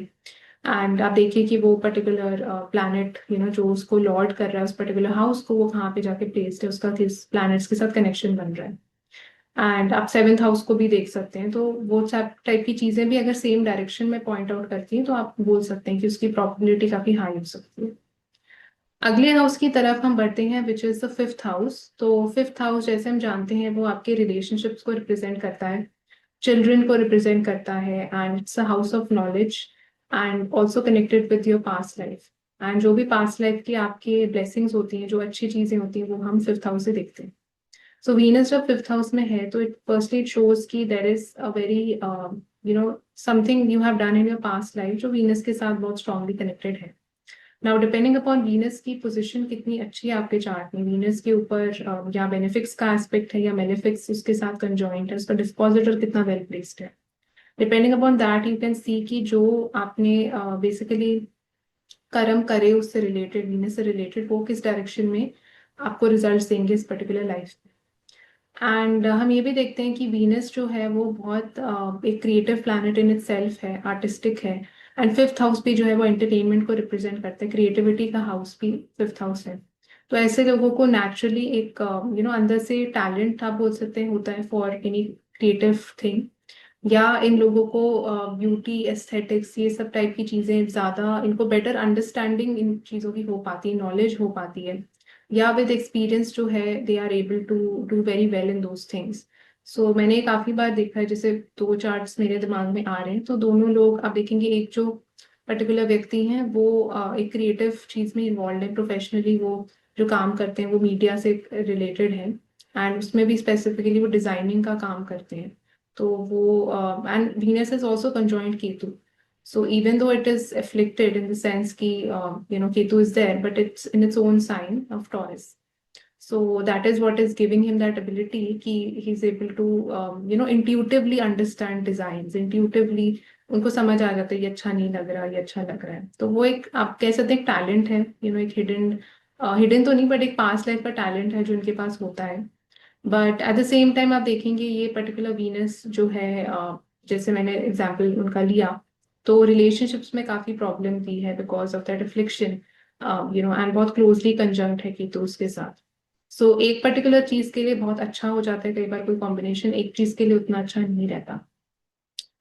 S1: एंड आप देखिए कि वो पर्टिकुलर प्लैनेट जो उसको लॉर्ड कर रहा है उस पर्टिकुलर हाउस को, वो कहाँ पे जाके प्लेस्ड है, उसका किस प्लैनेट्स के साथ कनेक्शन बन रहा है। एंड आप सेवेंथ हाउस को भी देख सकते हैं, तो वो सब टाइप की चीजें भी अगर सेम डायरेक्शन में पॉइंट आउट करती हैं तो आप बोल सकते हैं कि उसकी प्रोबेबिलिटी काफी हाई हो सकती है। अगले हाउस की तरफ हम बढ़ते हैं which is the fifth house. तो फिफ्थ हाउस जैसे हम जानते हैं वो आपके रिलेशनशिप्स को रिप्रेजेंट करता है, चिल्ड्रन को रिप्रेजेंट करता है, and it's a house of knowledge and also connected with your past life. And जो भी पास्ट लाइफ की आपके ब्लेसिंग्स होती हैं, जो अच्छी चीजें होती हैं, वो हम फिफ्थ हाउस से देखते हैं। सो वीनस जब फिफ्थ हाउस में है तो इट फर्स्टली इट शोज कि there is a very something you have done in your past life जो वीनस के साथ बहुत स्ट्रांगली कनेक्टेड है। नाउ डिपेंडिंग अपॉन वीनस की पोजीशन कितनी अच्छी है आपके चार्ट में, वीनस के ऊपर या बेनिफिक्स का एस्पेक्ट है या मेलेफिक्स उसके साथ कंजॉइंट है, उसका डिस्पोजिटर कितना वेल प्लेस्ड है, depending upon that you can see कि जो आपने बेसिकली कर्म करे उससे रिलेटेड, वीनस से रिलेटेड, वो किस डायरेक्शन में आपको रिजल्ट देंगे इस पर्टिकुलर लाइफ में। एंड हम ये भी देखते हैं कि वीनस जो है वो बहुत एक क्रिएटिव प्लैनेट इन इटसेल्फ है, आर्टिस्टिक है। एंड फिफ्थ हाउस भी जो है वो एंटरटेनमेंट को रिप्रेजेंट करता है, क्रिएटिविटी का हाउस भी फिफ्थ हाउस है। तो ऐसे लोगों को नेचुरली एक अंदर से टैलेंट आप बोल सकते हैं होता है फॉर एनी क्रिएटिव थिंग, या इन लोगों को ब्यूटी एस्थेटिक्स ये सब टाइप की चीजें ज्यादा, इनको बेटर अंडरस्टैंडिंग इन चीजों की हो पाती है, नॉलेज हो पाती है, या विद एक्सपीरियंस जो है they are able to do very well in those things. So मैंने काफी बार देखा है, जैसे दो चार्ट्स मेरे दिमाग में आ रहे हैं, तो दोनों लोग आप देखेंगे, एक जो पर्टिकुलर व्यक्ति हैं वो एक क्रिएटिव चीज में इन्वॉल्व है प्रोफेशनली, वो जो काम करते हैं वो मीडिया से रिलेटेड है, एंड उसमें भी स्पेसिफिकली वो डिजाइनिंग का काम करते हैं। तो वो and Venus is also conjoined Ketu. So even though it is afflicted in the sense कि Ketu is there, but it's in its own sign of Taurus. So that is what is giving him that ability कि he's able to intuitively understand designs, intuitively उनको समझ आ जाता है ये अच्छा नहीं लग रहा, ये अच्छा लग रहा है। तो वो एक आप कह सकते हैं टैलेंट है, एक हिडन, हिडन तो नहीं बट एक पास्ट लाइफ का टैलेंट है जो उनके पास होता है। But at the same time आप देखेंगे ये पर्टिकुलर वीनस जो है, जैसे मैंने एग्जांपल उनका लिया, तो रिलेशनशिप्स में काफी प्रॉब्लम दी है because of that affliction, and बहुत क्लोजली कंजंक्ट है केतु उसके साथ। सो एक पर्टिकुलर चीज के लिए बहुत अच्छा हो जाता है, कई बार कोई कॉम्बिनेशन एक चीज के लिए उतना अच्छा नहीं रहता,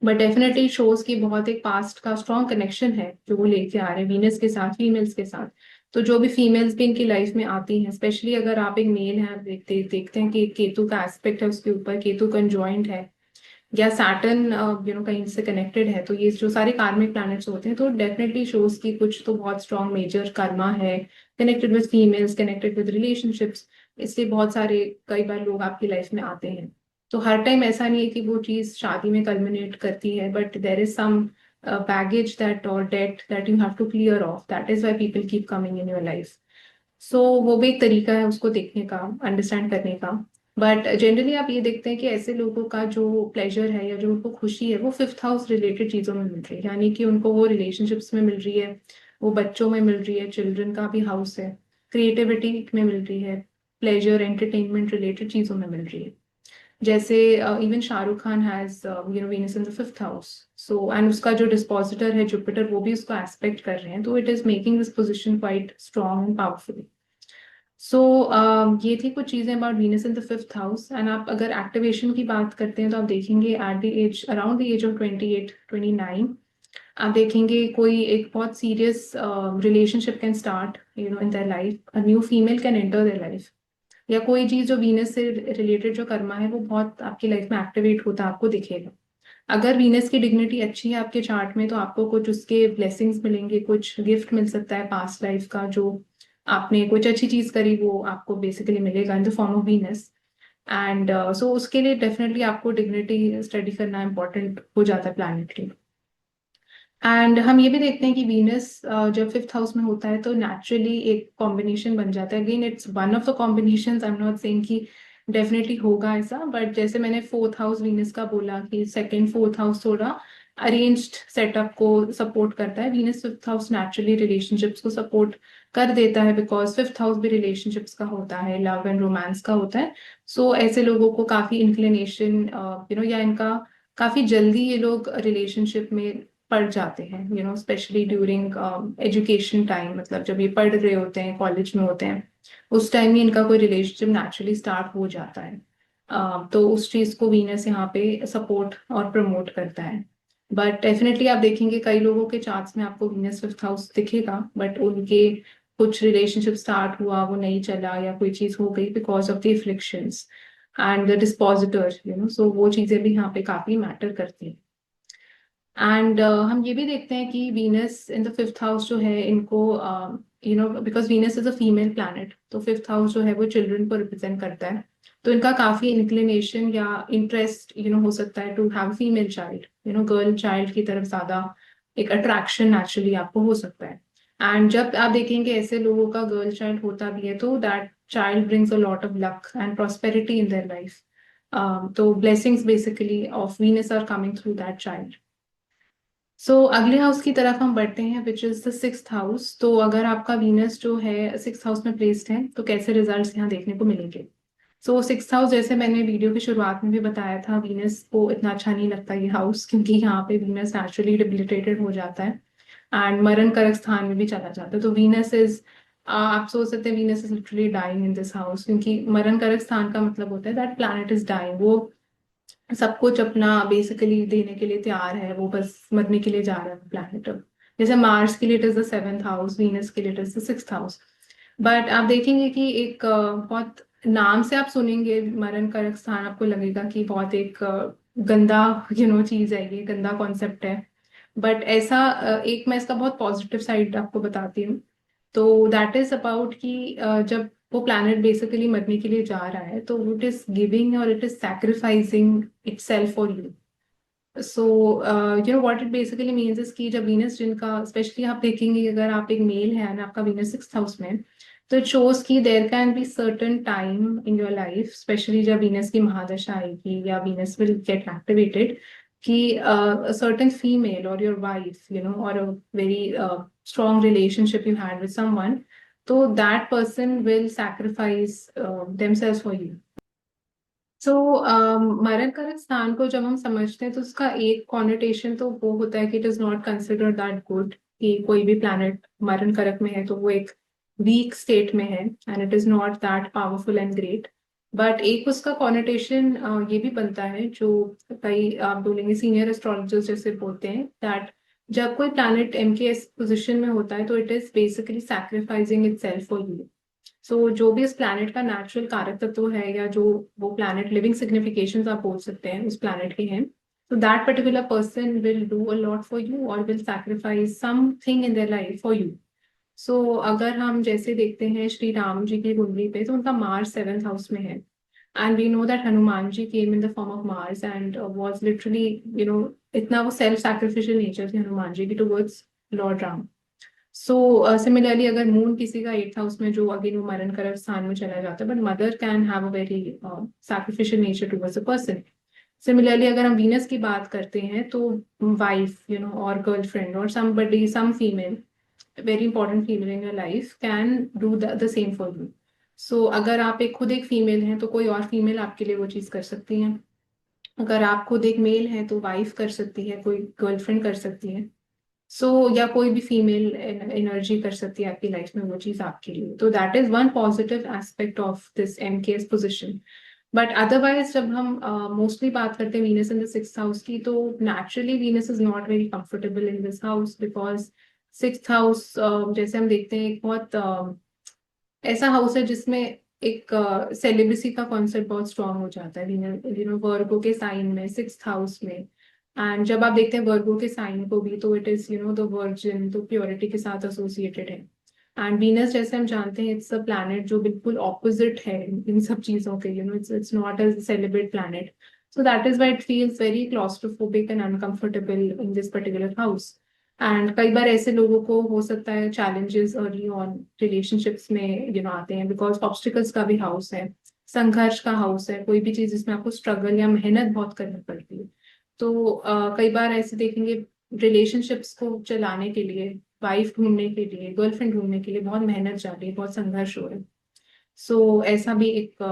S1: बट डेफिनेटली शोज की बहुत एक पास्ट का स्ट्रॉन्ग कनेक्शन है जो वो लेके आ रहे हैं वीनस के साथ, फीमेल्स के साथ। तो जो भी फीमेल्स भी इनकी लाइफ में आती हैं, स्पेशली अगर आप एक मेल हैं, आप देखते हैं कि केतु का एस्पेक्ट है उसके ऊपर, केतु कंजॉइंट है या सैटर्न कहीं से कनेक्टेड है, तो ये जो सारे कार्मिक प्लैनेट्स होते हैं तो डेफिनेटली शोज की कुछ तो बहुत स्ट्रॉन्ग मेजर कर्मा है connected with females, connected with relationships. इसलिए बहुत सारे कई बार लोग आपकी लाइफ में आते हैं। तो हर टाइम ऐसा नहीं है कि वो चीज शादी में कल्मिनेट करती है, but there is some baggage that or debt that you have to clear off, that is why people keep coming in your life. सो वो भी एक तरीका है उसको देखने का, अंडरस्टैंड करने का। बट जनरली आप ये देखते हैं कि ऐसे लोगों का जो प्लेजर है या जो उनको खुशी है वो फिफ्थ हाउस रिलेटेड चीजों में मिल रही है, यानी कि उनको वो रिलेशनशिप्स में मिल रही है, वो बच्चों में मिल रही है, चिल्ड्रन का भी हाउस है, क्रिएटिविटी में मिल रही है, प्लेजर एंटरटेनमेंट रिलेटेड चीजों में मिल रही है। जैसे even Shahrukh Khan has Venus in the fifth house. So and उसका जो डिस्पोजिटर है जुपिटर वो भी उसको एस्पेक्ट कर रहे हैं, तो it is making this position quite strong and powerful. So ये थी कुछ चीजें about Venus in the fifth house. And आप अगर एक्टिवेशन की बात करते हैं तो आप देखेंगे at the age around the age of 28-29 आप देखेंगे कोई एक बहुत serious relationship can start in their life, a new female can enter their life, या कोई चीज जो वीनस से रिलेटेड जो कर्मा है वो बहुत आपकी लाइफ में एक्टिवेट होता आपको दिखेगा। अगर वीनस की डिग्निटी अच्छी है आपके चार्ट में तो आपको कुछ उसके ब्लेसिंग्स मिलेंगे, कुछ गिफ्ट मिल सकता है पास्ट लाइफ का, जो आपने कुछ अच्छी चीज करी वो आपको बेसिकली मिलेगा इन the form of Venus. And so उसके लिए डेफिनेटली आपको डिग्निटी स्टडी करना इंपॉर्टेंट हो जाता है प्लैनेटली। एंड हम ये भी देखते हैं कि वीनस जब फिफ्थ हाउस में होता है तो नेचुरली एक कॉम्बिनेशन बन जाता है। Again it's one of the combination, I am not saying कि डेफिनेटली होगा ऐसा, बट जैसे मैंने फोर्थ हाउस वीनस का बोला कि सेकंड फोर्थ हाउस थोड़ा अरेंज्ड सेटअप को सपोर्ट करता है, Venus fifth house naturally relationships को सपोर्ट कर देता है, बिकॉज फिफ्थ हाउस भी रिलेशनशिप्स का होता है, लव एंड रोमांस का होता है। सो ऐसे लोगों को काफी इंक्लिनेशन या इनका काफी जल्दी ये लोग रिलेशनशिप में पढ़ जाते हैं, स्पेशली ड्यूरिंग एजुकेशन टाइम, मतलब जब ये पढ़ रहे होते हैं, कॉलेज में होते हैं, उस टाइम ही इनका कोई रिलेशनशिप नेचुरली स्टार्ट हो जाता है। तो उस चीज को वीनस यहाँ पे सपोर्ट और प्रमोट करता है। बट डेफिनेटली आप देखेंगे कई लोगों के चार्ट्स में आपको वीनस फिफ्थ हाउस दिखेगा, बट उनके कुछ रिलेशनशिप स्टार्ट हुआ, वो नहीं चला, या कोई चीज हो गई because of the afflictions and the dispositor, so वो चीजें भी यहाँ पे काफी मैटर करती हैं। एंड हम ये भी देखते हैं कि Venus in the fifth house जो है इनको because Venus is a female planet, तो फिफ्थ हाउस जो है वो चिल्ड्रन को रिप्रेजेंट करता है। तो इनका काफी इंक्लिनेशन या इंटरेस्ट हो सकता है to have female child, girl child की तरफ ज्यादा एक अट्रैक्शन नेचुरली आपको हो सकता है। एंड जब आप देखेंगे ऐसे लोगों का गर्ल चाइल्ड होता भी है तो that child brings a lot of luck and prosperity in their life. तो blessings basically of Venus are coming through that child. अगले हाउस की तरफ हम बढ़ते हैं which is the sixth house. तो अगर आपका वीनस जो है सिक्स्थ हाउस में प्लेस्ड है तो कैसे रिजल्ट्स यहाँ देखने को मिलेंगे। सिक्स्थ हाउस, जैसे मैंने वीडियो की शुरुआत में भी बताया था, वीनस को इतना अच्छा नहीं लगता ये हाउस, क्योंकि यहाँ पे वीनस नेचुरली डिबिलिटेटेड हो जाता है एंड मरण करक स्थान में भी चला जाता है। तो वीनस इज, आप सोच सकते हैं Venus is literally dying in this house, क्योंकि मरण करक स्थान का मतलब होता है दैट प्लैनेट इज डाइंग, वो सब कुछ अपना बेसिकली देने के लिए तैयार है, वो बस मरने के लिए जा रहा है प्लैनेट अब। जैसे मार्स के लिए it is the seventh house, Venus के लिए it is the sixth house. But आप देखेंगे कि एक बहुत नाम से आप सुनेंगे मरण कारक स्थान, आपको लगेगा कि बहुत एक गंदा चीज है, ये गंदा कॉन्सेप्ट है। बट ऐसा एक मैं इसका बहुत पॉजिटिव साइड आपको बताती हूँ। तो दैट इज अबाउट कि जब वो प्लैनेट बेसिकली मरने के लिए जा रहा है तो इट इज गिविंग और it is sacrificing it self for you. So what it basically means is कि जब वीनस, जिनका स्पेशली आप देखेंगे अगर आप एक मेल है ना, आपका वीनस सिक्स्थ हाउस में है, तो इट शोज कि there can be certain time in your life, specially जब वीनस की महादशा आएगी या वीनस विल गेट एक्टिवेटेड, कि सर्टन फीमेल और योर वाइफ और a very strong relationship you had with someone, so that person will sacrifice themselves for you. सो मरण कारक स्थान को जब हम समझते हैं तो उसका एक कॉन्नोटेशन तो वो होता है कि it is not considered that good, कि कोई भी प्लैनेट मरण कारक में है तो वो एक वीक स्टेट में है and it is not that powerful and great. But एक उसका कॉन्नोटेशन ये भी बनता है, जो कई आप बोलेंगे सीनियर एस्ट्रोलॉजर्स जैसे बोलते हैं, दैट जब कोई planet M K S position में होता है तो it is basically sacrificing it self for you. जो भी इस प्लैनेट का नेचुरल कारक तत्व है, या जो वो प्लैनेट लिविंग सिग्निफिकेशंस आप बोल सकते हैं उस प्लैनेट के हैं, तो that particular person will do a lot for you और will sacrifice something in their life for you. अगर हम जैसे देखते हैं श्री राम जी की कुंडली पे, तो उनका मार्स सेवेंथ हाउस में है, and we know that Hanuman ji came in the form of Mars and was literally इतना वो सेल्फ सैक्रिफिशियल नेचर थी हनुमान जी की टुवर्ड्स लॉर्ड राम। सिमिलरली अगर मून किसी का एट्थ हाउस में, जो अगेन वो मरण करक स्थान में चला जाता है, but mother can have a very sacrificial nature towards a person. Similarly अगर हम वीनस की बात करते हैं तो वाइफ और गर्लफ्रेंड और somebody, some female, very important female in your life can do the same for you. अगर आप एक खुद एक फीमेल हैं तो कोई और फीमेल आपके लिए वो चीज कर सकती है। अगर आप खुद एक मेल हैं तो वाइफ कर सकती है, कोई गर्लफ्रेंड कर सकती है। या कोई भी फीमेल एनर्जी कर सकती है आपकी लाइफ में वो चीज आपके लिए। तो that is one positive aspect of this M K S position. But otherwise जब हम मोस्टली बात करते हैं Venus in the sixth house की, तो naturally Venus is not very comfortable in this house, because sixth house जैसे हम देखते हैं एक बहुत ऐसा हाउस है जिसमें एक सेलिब्रेसी का कॉन्सेप्ट बहुत स्ट्रांग हो जाता है। वर्गो के साइन में सिक्स्थ हाउस में एंड जब आप देखते हैं वर्गो के साइन को भी, तो इट इज द वर्जिन, तो प्योरिटी के साथ एसोसिएटेड है। एंड वीनस जैसे हम जानते हैं इट्स अ प्लैनेट जो बिल्कुल ऑपोजिट है इन सब चीजों के, it's not a celebrate planet. So that is why it feels very claustrophobic and uncomfortable in this particular house. And कई बार ऐसे लोगों को हो सकता है चैलेंजेस अर्ली ऑन रिलेशनशिप्स में आते हैं, बिकॉज ऑब्स्टिकल्स का भी हाउस है, संघर्ष का हाउस है, कोई भी चीज जिसमें आपको स्ट्रगल या मेहनत बहुत करनी पड़ती है। तो कई बार ऐसे देखेंगे रिलेशनशिप्स को चलाने के लिए, वाइफ ढूंढने के लिए, गर्लफ्रेंड ढूंढने के लिए बहुत मेहनत जा रही है, बहुत संघर्ष हो रहा है। सो ऐसा भी एक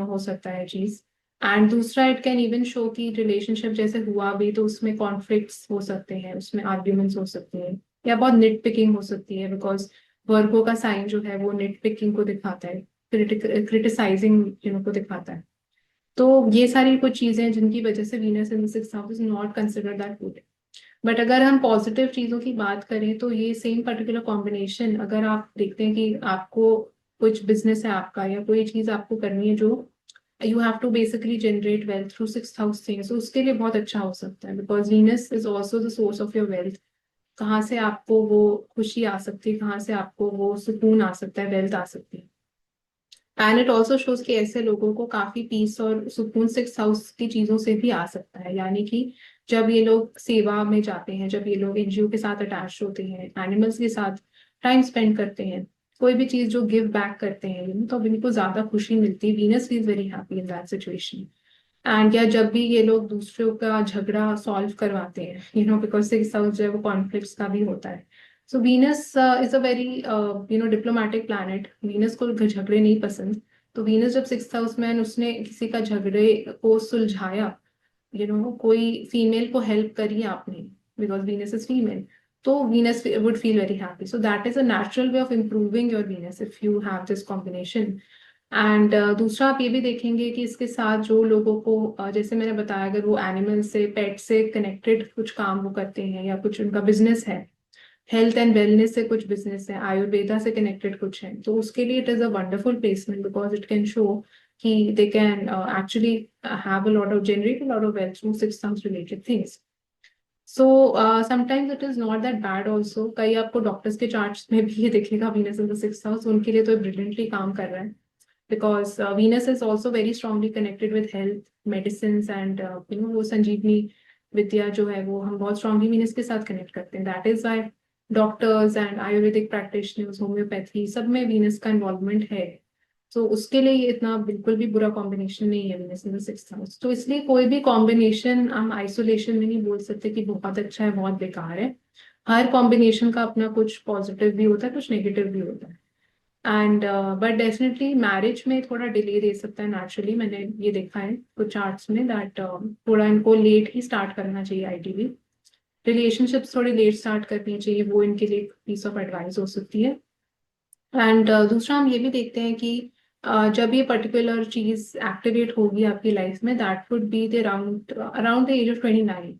S1: हो सकता है चीज। एंड दूसरा, इट कैन इवन शो कि रिलेशनशिप जैसे हुआ भी तो उसमें कॉन्फ्लिक्ट्स हो सकते हैं, उसमें आर्ग्यूमेंट्स हो सकते हैं, या बहुत निट पिकिंग हो सकती है, बिकॉज वर्गो का साइन जो है वो निट पिकिंग को दिखाता है, क्रिटिसाइजिंग को दिखाता है। तो ये सारी कुछ चीजें हैं जिनकी वजह से Venus in the sixth house is not consider that good. But अगर हम पॉजिटिव चीजों की बात करें तो ये सेम पर्टिकुलर कॉम्बिनेशन, अगर आप देखते हैं कि आपको कुछ बिजनेस है आपका, या कोई चीज आपको करनी है जो you have to basically generate wealth through sixth house things, तो उसके लिए बहुत अच्छा हो सकता है, because Venus is also the source of your wealth. कहाँ से आपको वो खुशी आ सकती है, कहाँ से आपको वो सुकून आ सकता है, वेल्थ आ सकती है। एंड इट ऑल्सो शोज कि ऐसे लोगों को काफी पीस और सुकून सिक्स हाउस की चीजों से भी आ सकता है, यानी कि जब ये लोग सेवा में जाते हैं, जब ये लोग एनजीओ के साथ अटैच होते हैं, एनिमल्स के साथ टाइम स्पेंड करते हैं, कोई भी चीज जो गिव बैक करते हैं तो इनको ज्यादा खुशी मिलती है। Venus is very happy in that situation. And या जब भी ये लोग दूसरों का झगड़ा सॉल्व करवाते हैं, बिकॉज सिक्स हाउस जो है वो कॉन्फ्लिक्ट्स का भी होता है। So Venus is a very diplomatic planet. Venus को झगड़े नहीं पसंद। तो वीनस जब सिक्स हाउस में and उसने किसी का झगड़े को सुलझाया, कोई फीमेल को हेल्प करी आपने, बिकॉज वीनस इज फीमेल, तो Venus would feel very happy. So that is a natural way of improving your Venus if you have this combination. And दूसरा आप ये भी देखेंगे कि इसके साथ जो लोगों को जैसे मैंने बताया, अगर वो एनिमल से, पेट से कनेक्टेड कुछ काम वो करते हैं, या कुछ उनका बिजनेस है, हेल्थ एंड वेलनेस से कुछ बिजनेस है, आयुर्वेदा से कनेक्टेड कुछ है, तो उसके लिए it is a wonderful placement, because it can show कि they can actually have a lot of generate a lot of wealth through six related things. So sometimes it is not that bad also. कई आपको doctors के charts में भी ये दिखेगा Venus in the sixth house, उनके लिए तो ब्रिलियंटली काम कर रहा है, because Venus is also very strongly connected with health, medicines and वो संजीवनी विद्या जो है वो हम बहुत strongly Venus के साथ connect करते हैं। That is why doctors and Ayurvedic practitioners, homeopathy, सब में वीनस का इन्वॉल्वमेंट है। तो उसके लिए ये इतना बिल्कुल भी बुरा कॉम्बिनेशन नहीं है Venus in the sixth house. तो इसलिए कोई भी कॉम्बिनेशन हम आइसोलेशन में नहीं बोल सकते कि बहुत अच्छा है, बहुत बेकार है। हर कॉम्बिनेशन का अपना कुछ पॉजिटिव भी होता है, कुछ नेगेटिव भी होता है। एंड बट डेफिनेटली मैरिज में थोड़ा डिले दे सकता है नेचुरली, मैंने ये देखा है कुछ चार्ट्स में दैट थोड़ा इनको लेट ही स्टार्ट करना चाहिए आइडियली। रिलेशनशिप्स थोड़ी लेट स्टार्ट करनी चाहिए, वो इनके लिए पीस ऑफ एडवाइस हो सकती है। एंड दूसरा हम ये भी देखते हैं कि जब ये पर्टिकुलर चीज एक्टिवेट होगी आपकी लाइफ में, that would be the around around the age of 29।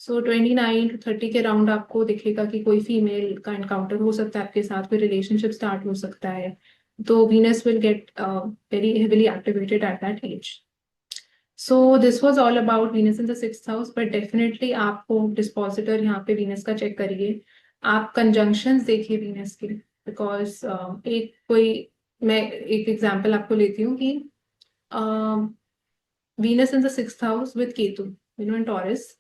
S1: So 29 to 30 के राउंड आपको दिखेगा कि कोई फीमेल का एनकाउंटर हो सकता है आपके साथ, कोई रिलेशनशिप स्टार्ट हो सकता है। तो Venus will get very heavily activated at that age. So this was all about Venus in the sixth house. But definitely आपको डिस्पोजिटर यहाँ पे वीनस का चेक करिए, आप कंजंक्शंस देखिए वीनस के, बिकॉज एक कोई, मैं एक एग्जांपल आपको लेती हूँ कि Venus in the sixth house with Ketu in Taurus,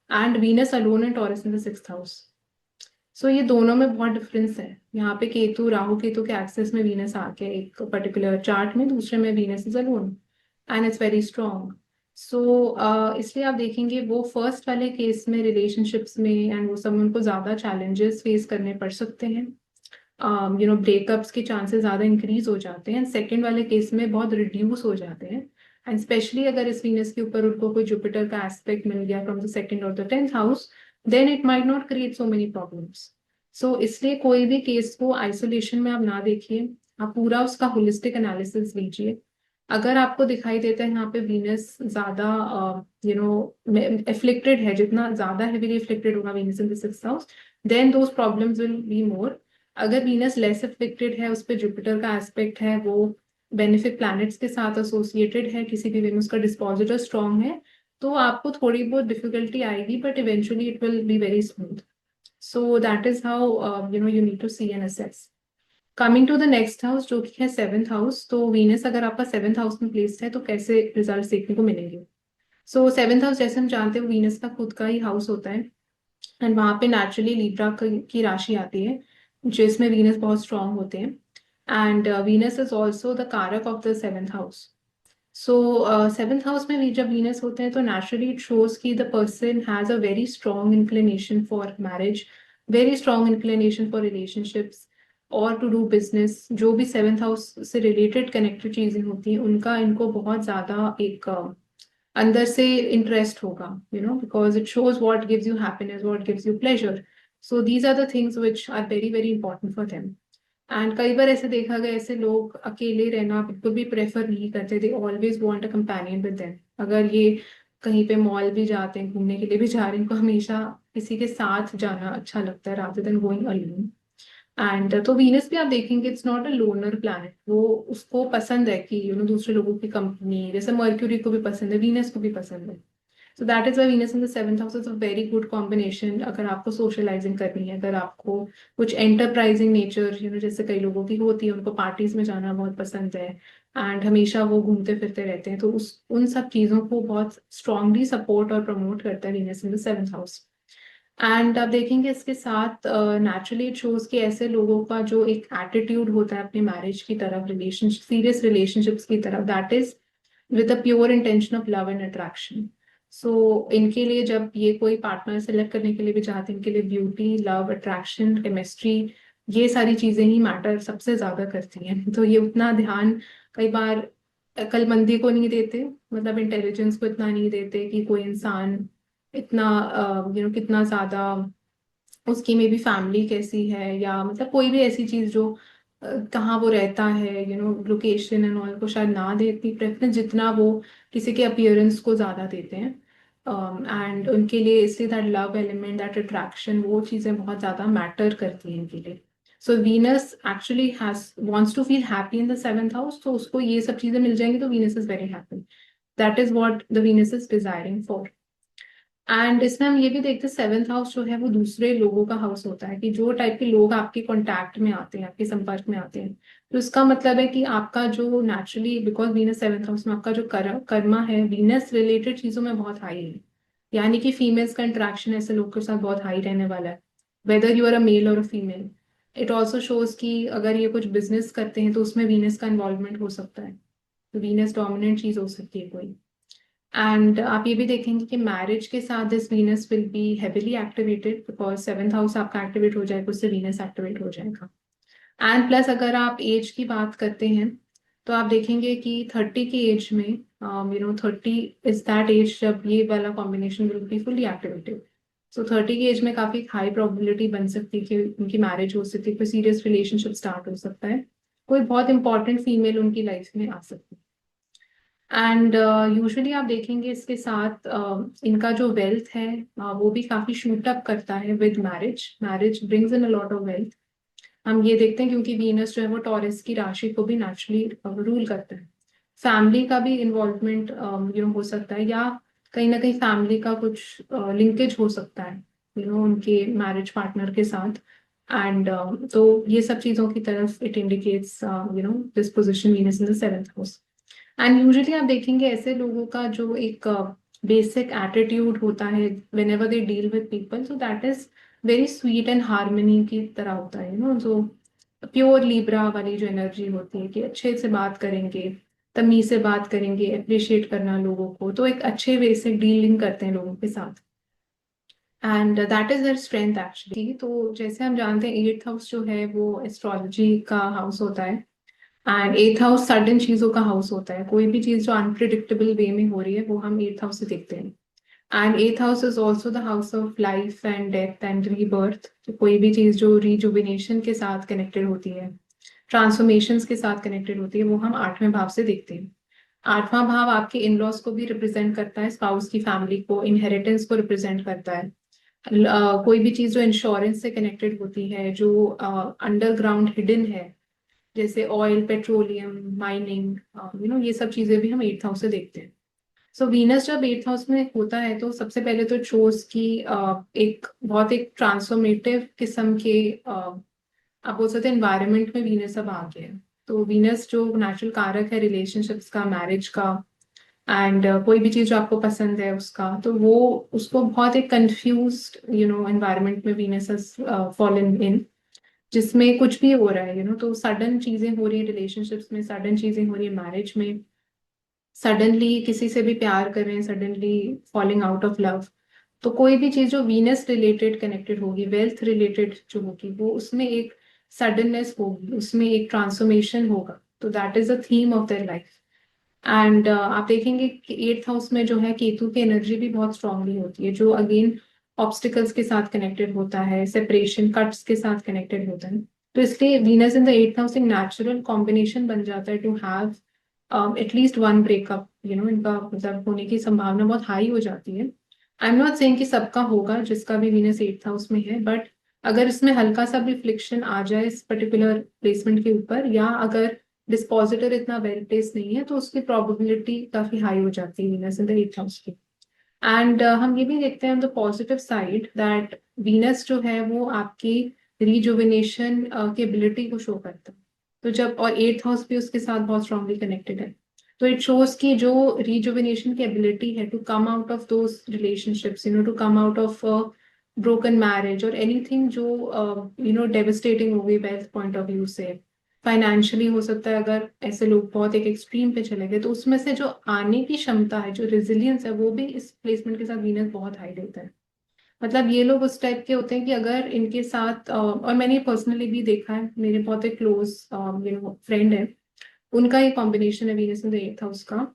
S1: and Venus alone in Taurus in the sixth house. So ये दोनों में बहुत डिफरेंस है। यहाँ पे केतु, राहु केतु के एक्सेस में वीनस आके एक पर्टिकुलर चार्ट में, दूसरे में Venus is alone and it's very strong. So इसलिए आप देखेंगे वो फर्स्ट वाले केस में रिलेशनशिप्स में एंड वो सब में उनको ज्यादा चैलेंजेस फेस करने पड़ सकते हैं, ब्रेकअप्स के चांसेस ज्यादा इंक्रीज हो जाते हैं। सेकंड वाले केस में बहुत रिड्यूस हो जाते हैं, एंड स्पेशली अगर इस वीनस के ऊपर उनको कोई जुपिटर का एस्पेक्ट मिल गया फ्रॉम द सेकंड और the 10th house, then it might not create so many problems. So इसलिए कोई भी केस को आइसोलेशन में आप ना देखिए, आप पूरा उसका होलिस्टिक एनालिसिस लीजिए। अगर आपको दिखाई देता है यहाँ पे वीनस ज्यादा एफ्लिक्टेड है, जितना ज्यादा हेवीली एफ्लिक्टेड होगा Venus in the sixth house, then those problems will be more. अगर वीनस लेस एफ्लिक्टेड है, उस पर जुपिटर का एस्पेक्ट है, वो बेनिफिक प्लैनेट्स के साथ एसोसिएटेड है, किसी भी वे में उसका डिस्पोजिटर स्ट्रॉन्ग है, तो आपको थोड़ी बहुत डिफिकल्टी आएगी, but eventually it will be very smooth. So that is how you need to see and assess. Coming to the next house जो कि है सेवंथ हाउस. तो वीनस अगर आपका सेवंथ हाउस में प्लेस्ड है तो कैसे रिजल्ट देखने को मिलेंगे. सो सेवंथ हाउस जैसे हम जानते हैं वीनस का खुद का ही हाउस होता है. एंड वहां पे नेचुरली लिब्रा की राशि आती है जिसमें वीनस बहुत स्ट्रांग होते हैं. And Venus is also the karaka of the seventh house. So seventh house में भी जब वीनस होते हैं तो नेचुरली इट शोज कि the person has a very strong inclination for marriage, very strong inclination for relationships और टू डू बिजनेस. जो भी सेवंथ हाउस से रिलेटेड कनेक्टेड चीजें होती हैं उनका इनको बहुत ज्यादा एक अंदर से इंटरेस्ट होगा, because it shows what gives you happiness, what gives you pleasure. So these are the things which are very very important for them. And कई बार ऐसे देखा गया ऐसे लोग अकेले रहना बिल्कुल भी प्रेफर नहीं करते. They always want a companion with them. अगर ये कहीं पे मॉल भी जाते हैं, घूमने के लिए भी जा रहे हैं, तो हमेशा किसी के साथ जाना अच्छा लगता है rather than going alone. And तो वीनस भी आप देखेंगे it's not a loner planet. वो उसको पसंद है कि दूसरे लोगों की कंपनी. जैसे मर्क्यूरी को भी पसंद है, वीनस को भी पसंद है. So that is why Venus in the seventh house is a very good combination. अगर आपको सोशलाइजिंग करनी है, अगर आपको कुछ एंटरप्राइजिंग नेचर जैसे कई लोगों की होती है, उनको पार्टीज में जाना बहुत पसंद है एंड हमेशा वो घूमते फिरते रहते हैं, तो उस उन सब चीजों को बहुत स्ट्रांगली सपोर्ट और प्रमोट करता है Venus in the seventh house. And आप देखेंगे इसके साथ नेचुरली इट शोज कि ऐसे लोगों का जो एक एटीट्यूड होता है अपने मैरिज की तरफ, रिलेशन सीरियस रिलेशनशिप्स की तरफ, that is with a pure intention of love and attraction. So इनके लिए जब ये कोई पार्टनर सेलेक्ट करने के लिए भी चाहते हैं, इनके लिए ब्यूटी, लव, अट्रैक्शन, केमिस्ट्री, ये सारी चीजें ही मैटर सबसे ज्यादा करती हैं. तो ये उतना ध्यान कई बार अक्लमंदी को नहीं देते, मतलब इंटेलिजेंस को इतना नहीं देते कि कोई इंसान इतना कितना ज्यादा उसकी में भी फैमिली कैसी है, या मतलब कोई भी ऐसी चीज जो कहाँ वो रहता है, लोकेशन एंड ऑल को शायद ना दे इतनी प्रेफरेंस जितना वो किसी के अपीयरेंस को ज्यादा देते हैं. एंड उनके लिए इसलिए that love element, that attraction, वो चीजें बहुत ज्यादा मैटर करती हैं इनके लिए. So Venus actually has wants to feel happy in the seventh house. तो उसको ये सब चीजें मिल जाएंगी तो Venus is very happy. That is what the Venus is desiring for. And इसमें हम ये भी देखते हैं सेवेंथ हाउस जो है वो दूसरे लोगों का हाउस होता है, कि जो टाइप के लोग आपके कांटेक्ट में आते हैं, आपके संपर्क में आते हैं. तो इसका मतलब है कि आपका जो naturally, because Venus seventh house में, आपका जो कर्मा है वीनस रिलेटेड चीजों में बहुत हाई है. यानी कि फीमेल्स का इंट्रैक्शन ऐसे लोग के साथ बहुत हाई रहने वाला है, whether you are a male और a female. It also shows कि अगर ये कुछ बिजनेस करते हैं तो उसमें वीनस का इन्वॉल्वमेंट हो सकता है. तो वीनस डोमिनेंट चीज हो सकती है कोई. एंड आप ये भी देखेंगे कि मैरिज के साथ this Venus will be heavily activated, because seventh house आपका एक्टिवेट हो जाएगा, उससे वीनस एक्टिवेट हो जाएगा. एंड प्लस अगर आप एज की बात करते हैं तो आप देखेंगे कि 30 की एज में, 30 इज दैट एज जब ये वाला combination will be fully activated. So 30 की एज में काफी हाई प्रोबेबिलिटी बन सकती है कि उनकी मैरिज हो सकती है, कोई सीरियस रिलेशनशिप स्टार्ट हो सकता है, कोई बहुत इंपॉर्टेंट फीमेल उनकी लाइफ में आ सकती है. एंड यूजुअली आप देखेंगे इसके साथ इनका जो वेल्थ है वो भी काफी शूट अप करता है with marriage. Marriage brings in a lot of wealth. हम ये देखते हैं क्योंकि वीनस जो है वो टॉरस की राशि को भी नेचुरली रूल करता है. फैमिली का भी इन्वॉल्वमेंट हो सकता है, या कहीं ना कहीं फैमिली का कुछ लिंकेज हो सकता है उनके मैरिज पार्टनर के साथ. एंड तो ये सब चीजों की तरफ it indicates this position Venus in the seventh house. And usually आप देखेंगे ऐसे लोगों का जो एक बेसिक एटीट्यूड होता है when ever they deal with people, so that is very sweet and harmony की तरह होता है. जो प्योर लिब्रा वाली जो एनर्जी होती है कि अच्छे से बात करेंगे, तमीज से बात करेंगे, अप्रिशिएट करना लोगों को, तो एक अच्छे वे से डीलिंग करते हैं लोगों के साथ. And that is their strength actually. तो जैसे हम जानते हैं एट्थ हाउस जो है वो एस्ट्रोलॉजी का हाउस होता है. एंड एथ हाउस सडन चीजों का हाउस होता है. कोई भी चीज जो अनप्रिडिक्टेबल वे में हो रही है वो हम एथ हाउस से देखते हैं. एंड एथ house is also the house of life and death and rebirth. तो कोई भी चीज जो रिजुविनेशन के साथ कनेक्टेड होती है, ट्रांसफॉर्मेशन के साथ कनेक्टेड होती है, वो हम आठवें भाव से देखते हैं. आठवां भाव आपके इन लॉज को भी रिप्रेजेंट करता है, स्पाउस की फैमिली को, इनहेरिटेंस को रिप्रेजेंट करता है. कोई भी चीज जो इंश्योरेंस से कनेक्टेड होती है, जो अंडरग्राउंड हिडन है, जैसे ऑयल, पेट्रोलियम, माइनिंग, ये सब चीजें भी हम एट्थ हाउस से देखते हैं. सो वीनस जब 8th हाउस में होता है तो सबसे पहले तो शोज की एक ट्रांसफॉर्मेटिव किस्म के आप बोल सकते हैं एनवायरनमेंट में वीनस अब आ गया है। तो वीनस जो नेचुरल कारक है रिलेशनशिप्स का, मैरिज का, एंड कोई भी चीज जो आपको पसंद है उसका, तो वो उसको बहुत एक कंफ्यूज्ड एनवायरनमेंट में वीनस फॉलन इन, जिसमें कुछ भी हो रहा है तो सडन चीजें हो रही है रिलेशनशिप्स में, सडन चीजें हो रही है मैरिज में, सडनली किसी से भी प्यार कर रहे हैं, suddenly falling out of love. तो कोई भी चीज जो वीनस रिलेटेड कनेक्टेड होगी, वेल्थ रिलेटेड जो होगी, वो उसमें एक सडननेस होगी, उसमें एक ट्रांसफॉर्मेशन होगा। तो that is the theme of their life. And आप देखेंगे कि 8th हाउस में जो है केतु की एनर्जी भी बहुत स्ट्रांगली होती है, जो अगेन ऑब्स्टिकल्स के साथ कनेक्टेड होता है, सेपरेशन कट्स के साथ कनेक्टेड होता है। तो इसलिए Venus in the 8th house एक नेचुरल कॉम्बिनेशन बन जाता है to have at least one breakup. इनका मतलब होने की संभावना बहुत हाई हो जाती है। आई एम नॉट सेइंग कि सबका होगा जिसका भी वीनस 8th हाउस में है, बट अगर इसमें हल्का सा भी फ्लिक्शन आ जाए इस पर्टिकुलर प्लेसमेंट के ऊपर, या अगर डिस्पोजिटर इतना वेल प्लेस नहीं है, तो उसकी प्रोबेबिलिटी काफी हाई हो जाती है Venus in the 8th house की। एंड हम ये भी देखते हैं the positive side that Venus जो है वो आपकी रिजुविनेशन की एबिलिटी को शो करता है। तो जब और 8th हाउस भी उसके साथ बहुत स्ट्रांगली कनेक्टेड है, तो इट शोज की जो रिजुविनेशन की एबिलिटी है to come out of those relationships, to come out of broken marriage और एनीथिंग जो डेविस्टेटिंग हो गई वेल्थ पॉइंट ऑफ व्यू से, फाइनेंशियली हो सकता है। अगर ऐसे लोग बहुत एक एक्सट्रीम पे चले गए, तो उसमें से जो आने की क्षमता है, जो रेजिलियंस है, वो भी इस प्लेसमेंट के साथ वीनस बहुत हाई देता है। मतलब ये लोग उस टाइप के होते हैं कि अगर इनके साथ और मैंने पर्सनली भी देखा है, मेरे बहुत एक क्लोज फ्रेंड है, उनका ये कॉम्बिनेशन है Venus in the 8th house का।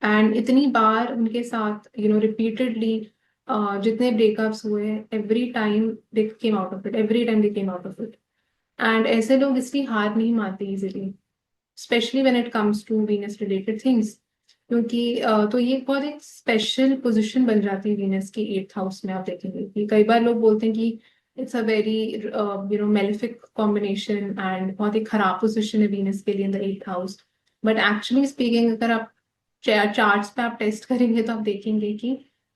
S1: एंड इतनी बार उनके साथ रिपीटेडली जितने ब्रेकअप्स हुए, every time they came out of it, every time they came out of it. And ऐसे लोग इसलिए हार नहीं मानते easily, specially when it comes to Venus related things. क्योंकि तो ये बहुत एक स्पेशल पोजीशन बन जाती है वीनस की 8th हाउस में। आप देखेंगे कि कई बार लोग बोलते हैं कि it's a very malefic combination and बहुत ही खराब पोजीशन है वीनस के लिए इन the 8th house. But actually speaking, अगर आप चार्ट्स पे आप टेस्ट करेंगे तो आप देखेंगे कि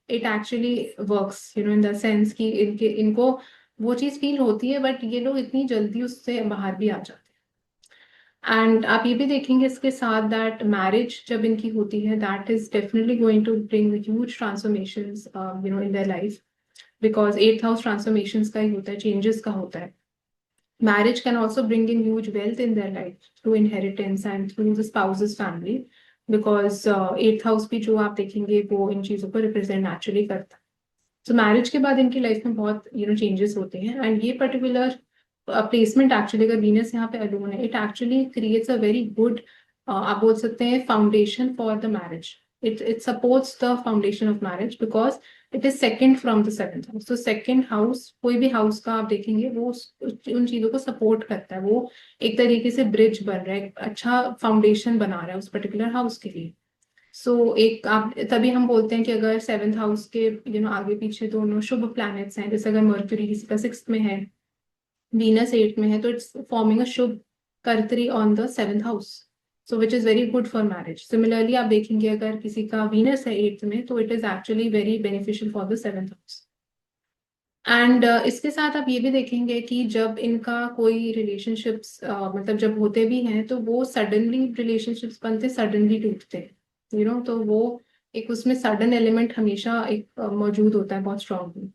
S1: it actually works in the sense कि इनको वो चीज फील होती है, बट ये लोग इतनी जल्दी उससे बाहर भी आ जाते हैं। एंड आप ये भी देखेंगे इसके साथ दैट मैरिज जब इनकी होती है, that is definitely going to bring huge transformations in their life, because 8th house transformations का ही होता है, चेंजेस का होता है। Marriage can also bring in huge wealth in their life through inheritance and through the spouse's family, because 8th house भी जो आप देखेंगे वो इन चीजों को रिप्रेजेंट नेचुरली करता है। तो मैरिज के बाद इनकी लाइफ में बहुत चेंजेस होते हैं। एंड ये पर्टिकुलर प्लेसमेंट एक्चुअली, अगर वीनस यहाँ पे अलोन है, it actually creates a very good, आप बोल सकते हैं, foundation for the marriage. It supports the foundation of marriage because it is second from the 7th house. तो सेकेंड हाउस कोई भी हाउस का आप देखेंगे वो उन चीजों को सपोर्ट करता है, वो एक तरीके से ब्रिज बन रहा है, एक अच्छा फाउंडेशन बना रहा है उस पर्टिकुलर हाउस के लिए। सो एक आप तभी हम बोलते हैं कि अगर 7th हाउस के आगे पीछे दोनों शुभ प्लैनेट्स हैं, जैसे अगर मर्क्यूरी किसी का 6th में है, वीनस 8th में है, तो इट्स फॉर्मिंग अ शुभ कर्तरी on the 7th house, so which is very good for marriage. Similarly आप देखेंगे अगर किसी का वीनस है 8th में, तो it is actually very beneficial for the 7th house. And इसके साथ आप ये भी देखेंगे कि जब इनका कोई रिलेशनशिप्स मतलब जब होते भी हैं, तो वो सडनली रिलेशनशिप्स बनते, सडनली टूटते हैं, तो वो एक उसमें सडन एलिमेंट हमेशा एक मौजूद होता है बहुत स्ट्रांगली।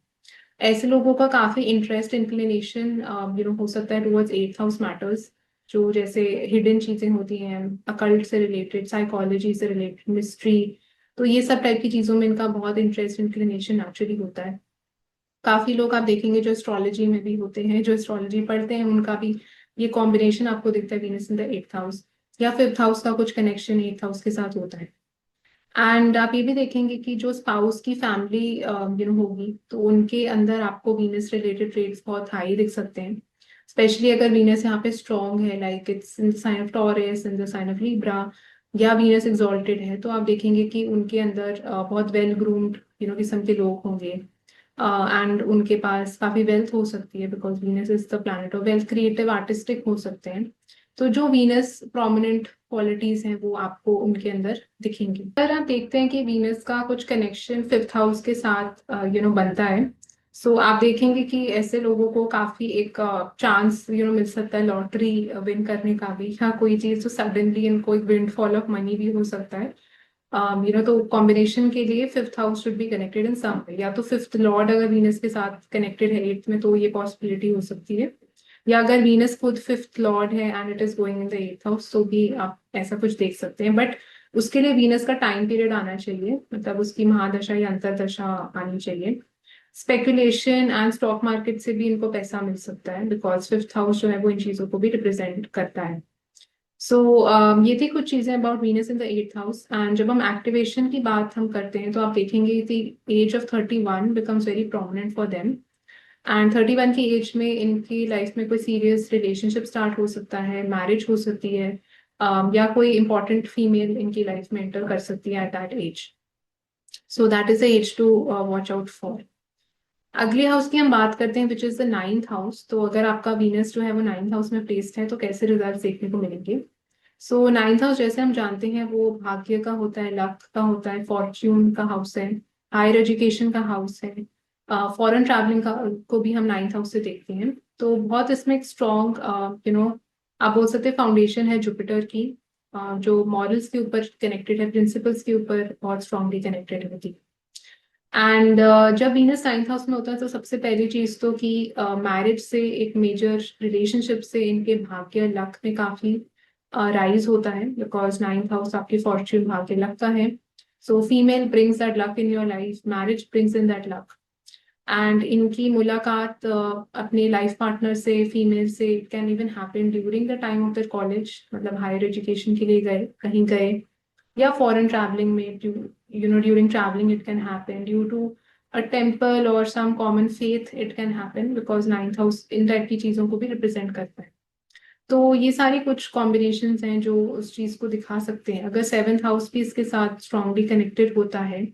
S1: ऐसे लोगों का काफी इंटरेस्ट, इंक्लिनेशन हो सकता है टुवर्ड्स 8th हाउस मैटर्स, जो जैसे हिडन चीजें होती हैं, अकल्ट से रिलेटेड, साइकोलॉजी से रिलेटेड, मिस्ट्री। तो ये सब टाइप की चीजों में इनका बहुत इंटरेस्ट, इंक्लिनेशन एक्चुअली होता है। काफी लोग आप देखेंगे जो एस्ट्रोलॉजी में भी होते हैं, जो एस्ट्रोलॉजी पढ़ते हैं, उनका भी ये कॉम्बिनेशन आपको दिखता है Venus in the 8th house, या 5th हाउस का कुछ कनेक्शन 8th हाउस के साथ होता है। एंड आप ये भी देखेंगे कि जो स्पाउस की फैमिली होगी, तो उनके अंदर आपको वीनस रिलेटेड ट्रेड्स बहुत हाई दिख सकते हैं। स्पेशली अगर वीनस यहाँ पे स्ट्रॉन्ग है, like it's in the sign of Taurus, in the sign of Libra, या वीनस एग्जॉल्टेड है, तो आप देखेंगे कि उनके अंदर बहुत वेल ग्रूम्ड किस्म के लोग होंगे। एंड उनके पास काफी वेल्थ हो सकती है, because Venus is the planet of wealth, creative artistic हो सकते हैं। तो जो वीनस प्रोमिनेंट क्वालिटीज हैं वो आपको उनके अंदर दिखेंगी। अगर आप देखते हैं कि वीनस का कुछ कनेक्शन फिफ्थ हाउस के साथ बनता है, सो आप देखेंगे कि ऐसे लोगों को काफी एक चांस मिल सकता है लॉटरी विन करने का भी, या कोई चीज तो सडनली इनको एक विंडफॉल ऑफ मनी भी हो सकता है। तो कॉम्बिनेशन के लिए fifth house should be connected in some way, या तो फिफ्थ लॉर्ड अगर वीनस के साथ कनेक्टेड है एट्थ में तो ये पॉसिबिलिटी हो सकती है, या अगर वीनस खुद फिफ्थ लॉर्ड है and it is going in the eighth house तो भी आप ऐसा कुछ देख सकते हैं। बट उसके लिए वीनस का टाइम पीरियड आना चाहिए, मतलब उसकी महादशा या अंतरदशा आनी चाहिए। स्पेकुलेशन एंड स्टॉक मार्केट से भी इनको पैसा मिल सकता है, बिकॉज फिफ्थ हाउस जो है वो इन चीजों को भी रिप्रेजेंट करता है। सो ये थी कुछ चीजें about Venus in the eighth house. And जब हम एक्टिवेशन की बात हम करते हैं तो आप देखेंगे कि age of 31 becomes very prominent for them. And 31 की एज में इनकी लाइफ में कोई सीरियस रिलेशनशिप स्टार्ट हो सकता है, मैरिज हो सकती है, या कोई इंपॉर्टेंट फीमेल इनकी लाइफ में एंटर कर सकती है at that age. So that is the age to watch out for. अगले हाउस की हम बात करते हैं which is the ninth house. तो अगर आपका वीनस जो है वो नाइन्थ हाउस में प्लेस्ड है तो कैसे रिजल्ट देखने को मिलेंगे। सो नाइन्थ हाउस जैसे हम जानते हैं वो भाग्य का होता है, लक का होता है, फॉर्च्यून का हाउस है, हायर एजुकेशन का हाउस है, फॉरेन ट्रैवलिंग का को भी हम नाइन्थ हाउस से देखते हैं। तो बहुत इसमें एक स्ट्रॉन्ग आप बोल सकते हैं फाउंडेशन है जुपिटर की, जो मॉरल्स के ऊपर कनेक्टेड है, प्रिंसिपल्स के ऊपर बहुत स्ट्रांगली कनेक्टेड होती है। एंड जब वीनस नाइन्थ हाउस में होता है तो सबसे पहली चीज तो कि मैरिज से, एक मेजर रिलेशनशिप से इनके भाग्य लक में काफी राइज होता है, बिकॉज नाइन्थ हाउस आपकी फॉर्च्यून भाग्य लक का है। So female brings that luck in your life, marriage brings in that luck. And इनकी मुलाकात अपने लाइफ पार्टनर से, फीमेल से, it can even happen during the time of the college, मतलब हायर एजुकेशन के लिए गए, कहीं गए, या फॉरेन ट्रैवलिंग में, during traveling it can happen due to a temple or some common faith, it can happen because ninth house in type की चीजों को भी रिप्रेजेंट करता है। तो ये सारी कुछ कॉम्बिनेशंस हैं जो उस चीज को दिखा सकते हैं। अगर सेवेंथ हाउस भी इसके साथ स्ट्रांगली कनेक्टेड होता है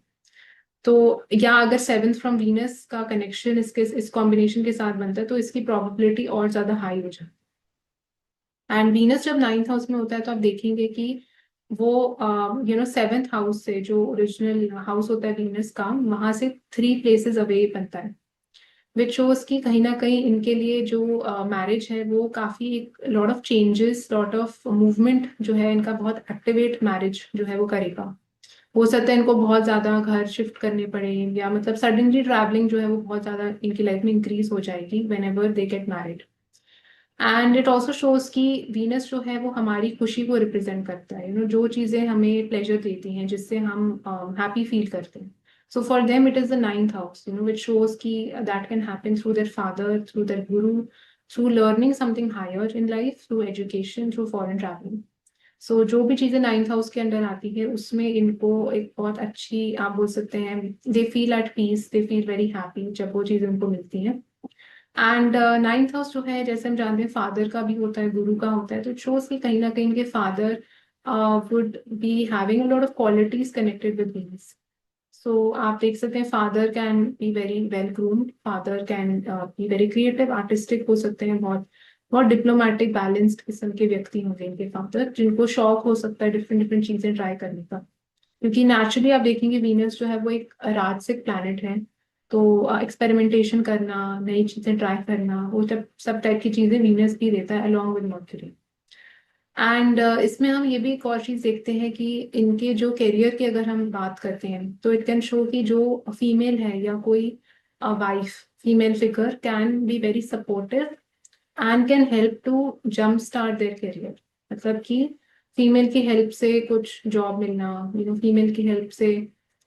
S1: तो, या अगर सेवेंथ फ्रॉम वीनस का कनेक्शन इसके इस कॉम्बिनेशन के साथ बनता है तो इसकी प्रोबेबिलिटी और ज्यादा हाई हो जाती है। एंड वीनस जब नाइन्थ हाउस में होता है तो आप देखेंगे कि वो सेवेंथ हाउस से, जो ओरिजिनल हाउस होता है वीनस का, वहां से 3 प्लेसेस अवे बनता है, विच शोज कि कहीं ना कहीं इनके लिए जो मैरिज है वो काफी एक lot of changes, lot of movement जो है इनका, बहुत एक्टिवेट मैरिज जो है वो करेगा। हो सकता है इनको बहुत ज्यादा घर शिफ्ट करने पड़े, या मतलब सडनली ट्रैवलिंग जो है वो बहुत ज्यादा इनकी लाइफ में इंक्रीज हो जाएगी when ever they get married. And it also shows कि वीनस जो है वो हमारी खुशी को रिप्रेजेंट करता है, जो चीजें हमें प्लेजर देती हैं, जिससे हम हैप्पी फील करते हैं। So for them it is the ninth house, which shows कि that can happen through their father, through their guru, through learning something higher in life, through education, through foreign travelling. So जो भी चीजें ninth house के under आती है उसमें इनको एक बहुत अच्छी, आप बोल सकते हैं, they feel at peace, they feel very happy जब वो चीजें उनको मिलती हैं। एंड नाइन्थ हाउस जो है जैसे हम जानते हैं फादर का भी होता है, गुरु का होता है, तो इट शोज कि कहीं ना कहीं इनके father would be having a lot of qualities connected with these. So आप देख सकते हैं father can be very well groomed, father can be very creative, artistic हो सकते हैं, बहुत बहुत डिप्लोमेटिक बैलेंस्ड किस्म के व्यक्ति होंगे इनके फादर, जिनको शौक हो सकता है डिफरेंट डिफरेंट चीजें ट्राई करने का। क्योंकि नेचुरली आप देखेंगे वीनस जो है वो एक राजसिक प्लैनेट है, तो एक्सपेरिमेंटेशन करना, नई चीजें ट्राई करना, वो सब टाइप की चीजें वीनस भी देता है अलॉन्ग विद मर्क्यूरी। एंड इसमें हम ये भी एक और चीज देखते हैं कि इनके जो करियर की अगर हम बात करते हैं तो इट कैन शो कि जो फीमेल है या कोई wife, female figure can be very supportive and can help to jump start their career. मतलब कि फीमेल की हेल्प से कुछ जॉब मिलना, फीमेल की हेल्प से,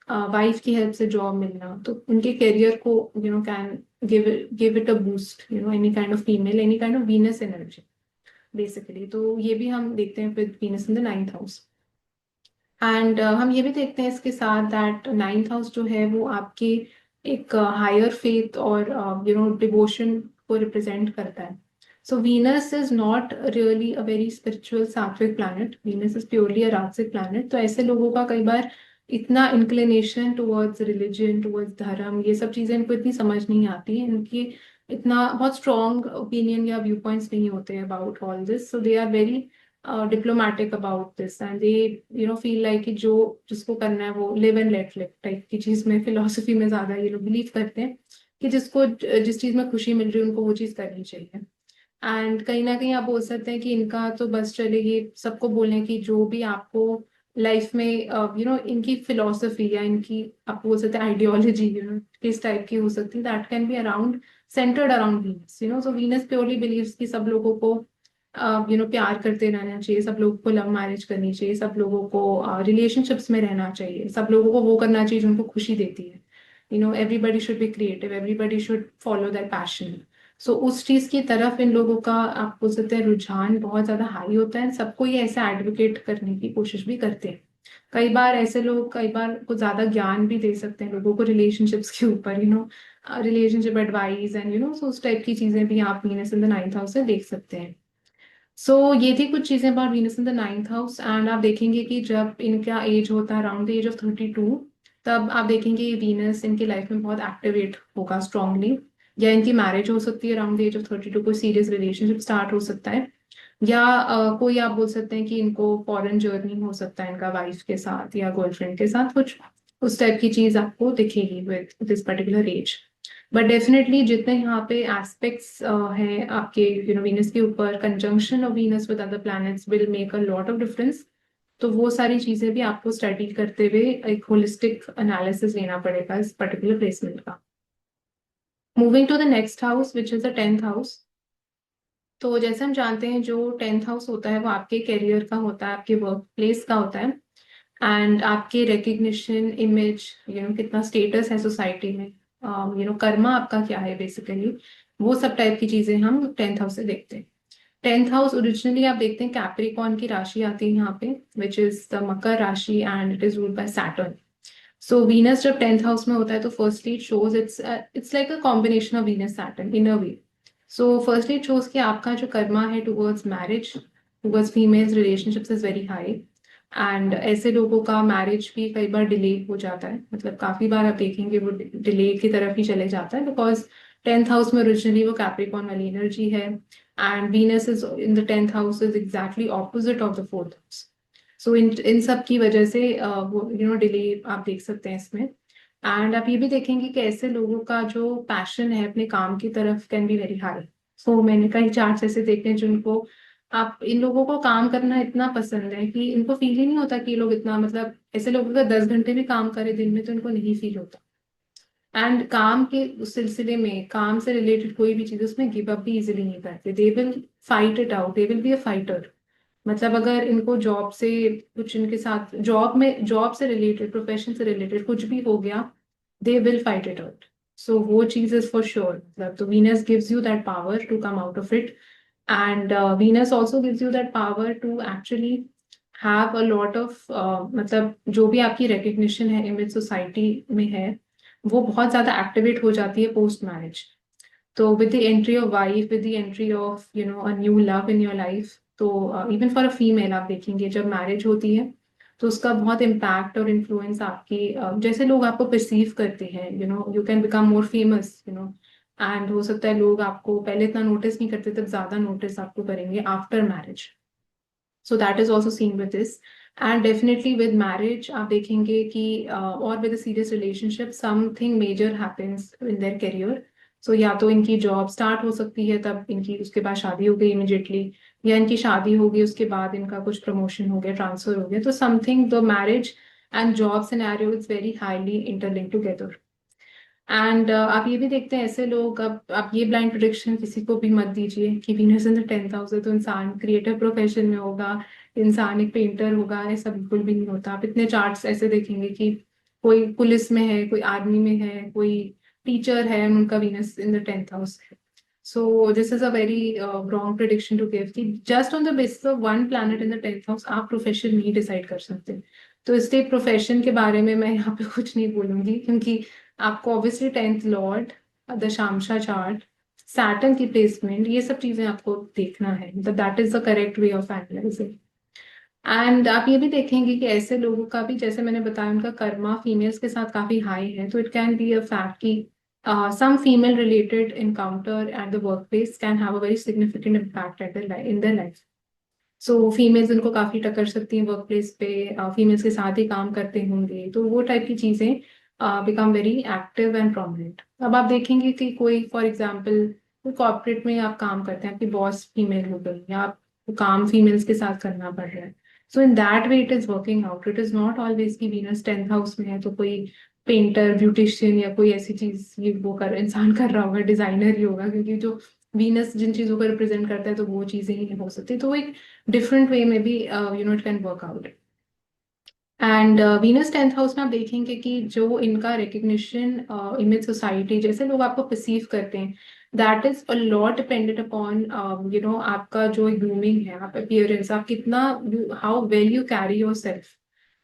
S1: वाइफ की हेल्प से जॉब मिलना, तो उनके करियर को can give it a boost, any kind of female, any kind of Venus energy basically. तो ये भी हम देखते हैं with Venus in the ninth house. And हम ये भी देखते हैं इसके साथ दैट नाइन्थ हाउस जो है वो आपके एक हायर फेथ और डिवोशन को रिप्रेजेंट करता है। So Venus is not really a very spiritual sattvik planet, Venus is purely a rajasik planet. तो ऐसे लोगों का कई बार इतना इंक्लिनेशन टुवर्ड्स रिलीजन, टुवर्ड्स धर्म, ये सब चीजें इनको इतनी समझ नहीं आती है। इनकी इतना बहुत स्ट्रॉन्ग ओपिनियन या व्यू पॉइंट्स नहीं होते about all this, so they are very diplomatic about this and they feel like कि जो जिसको करना है वो live and let live type की चीज में, फिलोसफी में ज्यादा ये लोग बिलीव करते हैं कि जिसको जिस चीज में खुशी मिल रही है उनको वो चीज करनी चाहिए। एंड कहीं ना कहीं आप बोल सकते हैं कि इनका तो बस चले ये सबको बोलें कि जो भी आपको लाइफ में इनकी फिलोसफी या इनकी आप बोल सकते हैं आइडियोलॉजी किस टाइप की हो सकती है, that can be around centred around Venus. So Venus purely believes कि सब लोगों को प्यार करते रहना चाहिए, सब लोगों को लव मैरिज करनी चाहिए, सब लोगों को रिलेशनशिप्स में रहना चाहिए, सब लोगों को वो करना चाहिए जो उनको खुशी देती है। Everybody should be creative, everybody should follow that passion. So उस चीज की तरफ इन लोगों का आप बोल सकते हैं रुझान बहुत ज्यादा हाई होता है, सबको ये ऐसे एडवोकेट करने की कोशिश भी करते हैं। कई बार ऐसे लोग कई बार कुछ ज्यादा ज्ञान भी दे सकते हैं लोगों को रिलेशनशिप्स के ऊपर, रिलेशनशिप एडवाइस एंड सो उस टाइप की चीजें भी आप Venus in the ninth house से देख सकते हैं। सो ये थी कुछ चीजें about Venus in the ninth house. And आप देखेंगे कि जब इनका एज होता है अराउंड द एज ऑफ 32, तब आप देखेंगे ये वीनस इनकी लाइफ में बहुत एक्टिवेट होगा स्ट्रांगली, या इनकी मैरिज हो सकती है अराउंड द एज ऑफ 32, कोई सीरियस रिलेशनशिप स्टार्ट हो सकता है, या कोई आप बोल सकते हैं कि इनको फॉरेन जर्नी हो सकता है इनका वाइफ के साथ या गर्लफ्रेंड के साथ, कुछ उस टाइप की चीज आपको दिखेगी with this particular age. But definitely जितने यहाँ पे एस्पेक्ट्स हैं आपके वीनस के ऊपर, conjunction of Venus with other planets will make a lot of difference. तो वो सारी चीजें भी आपको स्टडी करते हुए एक होलिस्टिक एनालिसिस लेना पड़ेगा इस पर्टिकुलर प्लेसमेंट का। Moving to the next house which is the 10th house. तो जैसे हम जानते हैं जो 10th हाउस होता है वो आपके करियर का होता है, आपके वर्क प्लेस का होता है, एंड आपके रिकग्निशन, इमेज, कितना स्टेटस है सोसाइटी में, कर्मा आपका क्या है बेसिकली, वो सब टाइप की चीजें हम 10th हाउस से देखते हैं। 10th हाउस ओरिजिनली आप देखते हैं कैप्रिकॉर्न की राशि आती है यहाँ पे, विच इज द मकर राशि and it is ruled by Saturn. So Venus जब 10th हाउस में होता है तो firstly it shows it's like a combination of Venus Saturn in a way. So firstly it shows कि आपका जो कर्मा है towards marriage, towards females relationships is very high. And ऐसे लोगों का मैरिज भी कई बार डिले हो जाता है, मतलब काफी बार आप देखेंगे वो डिले की तरफ ही चले जाता है, बिकॉज 10th हाउस में ओरिजिनली वो कैप्रिकॉर्न वाली एनर्जी है, and Venus is in the 10th house is exactly opposite of the 4th house. So in in सब की वजह से वो डिले आप देख सकते हैं इसमें। एंड आप ये भी देखेंगे कि ऐसे लोगों का जो पैशन है अपने काम की तरफ कैन बी वेरी हाई। सो मैंने कई चार्ट्स ऐसे देखे हैं जिनको आप इन लोगों को काम करना इतना पसंद है कि इनको फील ही नहीं होता कि ये लोग इतना, मतलब ऐसे लोग अगर 10 घंटे भी काम करे दिन में तो इनको नहीं फील होता। एंड काम के उस सिलसिले में काम से रिलेटेड कोई भी चीज उसमें गिव अप भी इजिली नहीं करते, दे will fight it out, they will be a fighter. मतलब अगर इनको जॉब से कुछ इनके साथ जॉब से रिलेटेड, प्रोफेशन से रिलेटेड कुछ भी हो गया, they will fight it out. So वो चीज इज फॉर श्योर, मतलब तो Venus gives you that power to come out of it. And Venus also gives you that power to actually have a lot of, मतलब जो भी आपकी recognition है image society में है, वो बहुत ज्यादा एक्टिवेट हो जाती है पोस्ट मैरिज। तो with the entry of wife, with the entry of a new love in your life, तो इवन फॉर अ फीमेल आप देखेंगे जब मैरिज होती है तो उसका बहुत इम्पैक्ट और इन्फ्लुएंस आपकी जैसे लोग आपको परसीव करते हैं, you can become more famous, and हो सकता है लोग आपको पहले इतना नोटिस नहीं करते, तब ज्यादा नोटिस आपको करेंगे after marriage. So that is also seen with this. And definitely with marriage आप देखेंगे कि और with serious relationship something major happens in their career. So या तो इनकी जॉब स्टार्ट हो सकती है, तब इनकी उसके बाद शादी हो गई इमिजिएटली, या इनकी शादी हो गई उसके बाद इनका कुछ प्रमोशन हो गया, ट्रांसफर हो गया, तो something the marriage and job scenario is very highly interlinked together. And आप ये भी देखते हैं ऐसे लोग, अब आप ये ब्लाइंड प्रोडिक्शन किसी को भी मत दीजिए कि Venus in the 10th house है तो इंसान क्रिएटिव प्रोफेशन में होगा, इंसान एक पेंटर होगा, ऐसा बिल्कुल भी नहीं होता। आप इतने चार्ट्स ऐसे देखेंगे कि कोई पुलिस में है, कोई आर्मी में है, कोई टीचर है, उनका Venus in the 10th house है। So this is a very wrong prediction to give कि just on the basis of one planet in the 10th house आप प्रोफेशन नहीं डिसाइड कर सकते। तो इसलिए प्रोफेशन के बारे में मैं यहाँ पे कुछ नहीं बोलूंगी, क्योंकि आपको obviously 10th lord, dashamsha chart, Saturn की प्लेसमेंट, ये सब चीजें आपको देखना है, मतलब that is the correct way of analysing. And आप ये भी देखेंगे कि ऐसे लोगों का भी, जैसे मैंने बताया, उनका कर्मा फीमेल्स के साथ काफी हाई है, तो it can be a fact कि some female related encounter at the workplace can have a very significant impact at in their life. So females उनको काफी टक्कर सकती हैं वर्क प्लेस पे, फीमेल्स के साथ ही काम करते होंगे, तो वो टाइप की चीजें become very active and prominent. अब आप देखेंगे कि कोई फॉर एग्जांपल कोई कॉर्पोरेट में आप काम करते हैं, आपकी बॉस फीमेल हो गई या आपको काम फीमेल्स के साथ करना पड़ रहा है, so in that way it is working out. It is not always की वीनस 10th हाउस में है तो कोई पेंटर ब्यूटिशियन या कोई ऐसी चीज ये वो कर इंसान कर रहा होगा, डिजाइनर ही होगा, क्योंकि जो वीनस जिन चीजों को रिप्रेजेंट करता है तो वो चीजें ही हो सकती, तो एक different way maybe it can work out। And Venus 10th house में आप देखेंगे कि जो इनका रिकग्निशन इमेज सोसाइटी जैसे लोग आपको परसीव करते हैं, that is a lot dependent upon आपका जो ग्रूमिंग है, आप अपीयरेंस, आप कितना how well you carry your self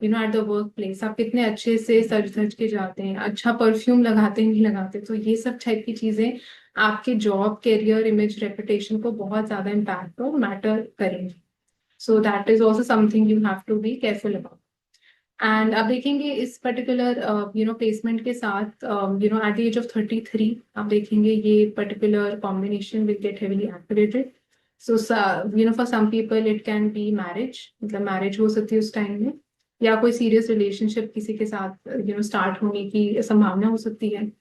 S1: at the work place, आप कितने अच्छे से सज धज के जाते हैं, अच्छा परफ्यूम लगाते हैं नहीं लगाते, तो ये सब टाइप की चीजें आपके जॉब कैरियर इमेज रेपुटेशन को बहुत ज्यादा इम्पैक्ट और मैटर करेंगी। So that is also something you have to be careful about. And आप देखेंगे इस पर्टिकुलर प्लेसमेंट के साथ एट द एज ऑफ 33 आप देखेंगे ये particular combination will get heavily activated. So for some people it can be marriage, मतलब marriage हो सकती है उस टाइम में, या कोई सीरियस रिलेशनशिप किसी के साथ स्टार्ट होने की संभावना हो सकती है।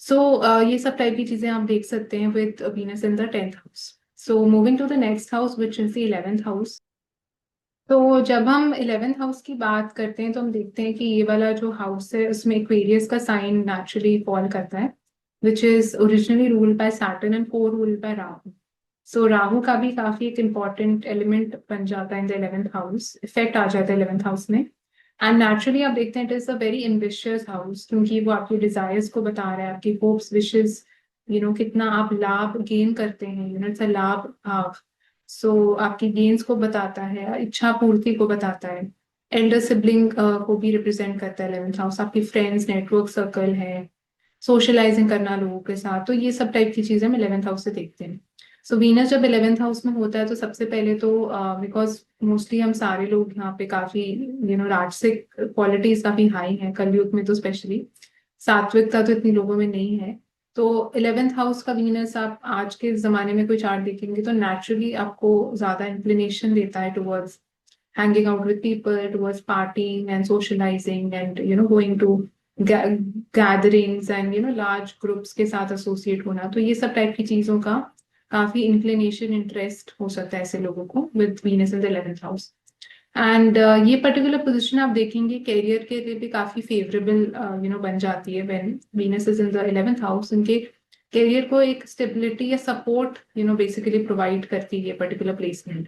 S1: सो ये सब टाइप की चीजें आप देख सकते हैं with Venus in the 10th house. So moving to the next house which is the 11th house. तो जब हम 11th हाउस की बात करते हैं तो हम देखते हैं कि ये वाला जो हाउस है उसमें एक्वेरियस का साइन नेचुरली फॉल करता है, which is originally ruled by Saturn and co-ruled by Rahu. So Rahu का भी काफी एक इम्पॉर्टेंट एलिमेंट बन जाता है in the 11th house, effect आ जाता है 11th हाउस में। एंड नेचुरली आप देखते हैं it is a very ambitious house, क्योंकि वो आपकी डिजायर्स को बता रहा है, आपकी होप्स विशेस, कितना आप लाभ गेन करते हैं, इट्स अ लाभ भाव। सो आपकी गेन्स को बताता है, इच्छा पूर्ति को बताता है। एल्डर सिबलिंग को भी रिप्रेजेंट करता है 11th हाउस, आपकी फ्रेंड्स नेटवर्क सर्कल है, सोशलाइजिंग करना लोगों के साथ, तो ये सब टाइप की चीजें हम 11th हाउस से देखते हैं। सो वीनस जब 11th हाउस में होता है तो सबसे पहले तो बिकॉज मोस्टली हम सारे लोग यहाँ पे काफी राजसिक क्वालिटीज काफी हाई हैं कलयुग में, तो स्पेशली सात्विकता तो इतनी लोगों में नहीं है। तो 11th हाउस का वीनस आप आज के जमाने में कोई चार्ट देखेंगे तो नेचुरली आपको ज्यादा इंक्लिनेशन देता है towards hanging out with people, towards partying and socializing and going to gatherings and large groups के साथ associate होना, तो ये सब टाइप की चीजों का काफी इंक्लिनेशन इंटरेस्ट हो सकता है ऐसे लोगों को with Venus in the 11th house. And ये पर्टिकुलर पोजीशन आप देखेंगे करियर के लिए भी काफी फेवरेबल बन जाती है when Venus is in the 11th house. उनके करियर को एक स्टेबिलिटी या सपोर्ट बेसिकली प्रोवाइड करती है पर्टिकुलर प्लेसमेंट।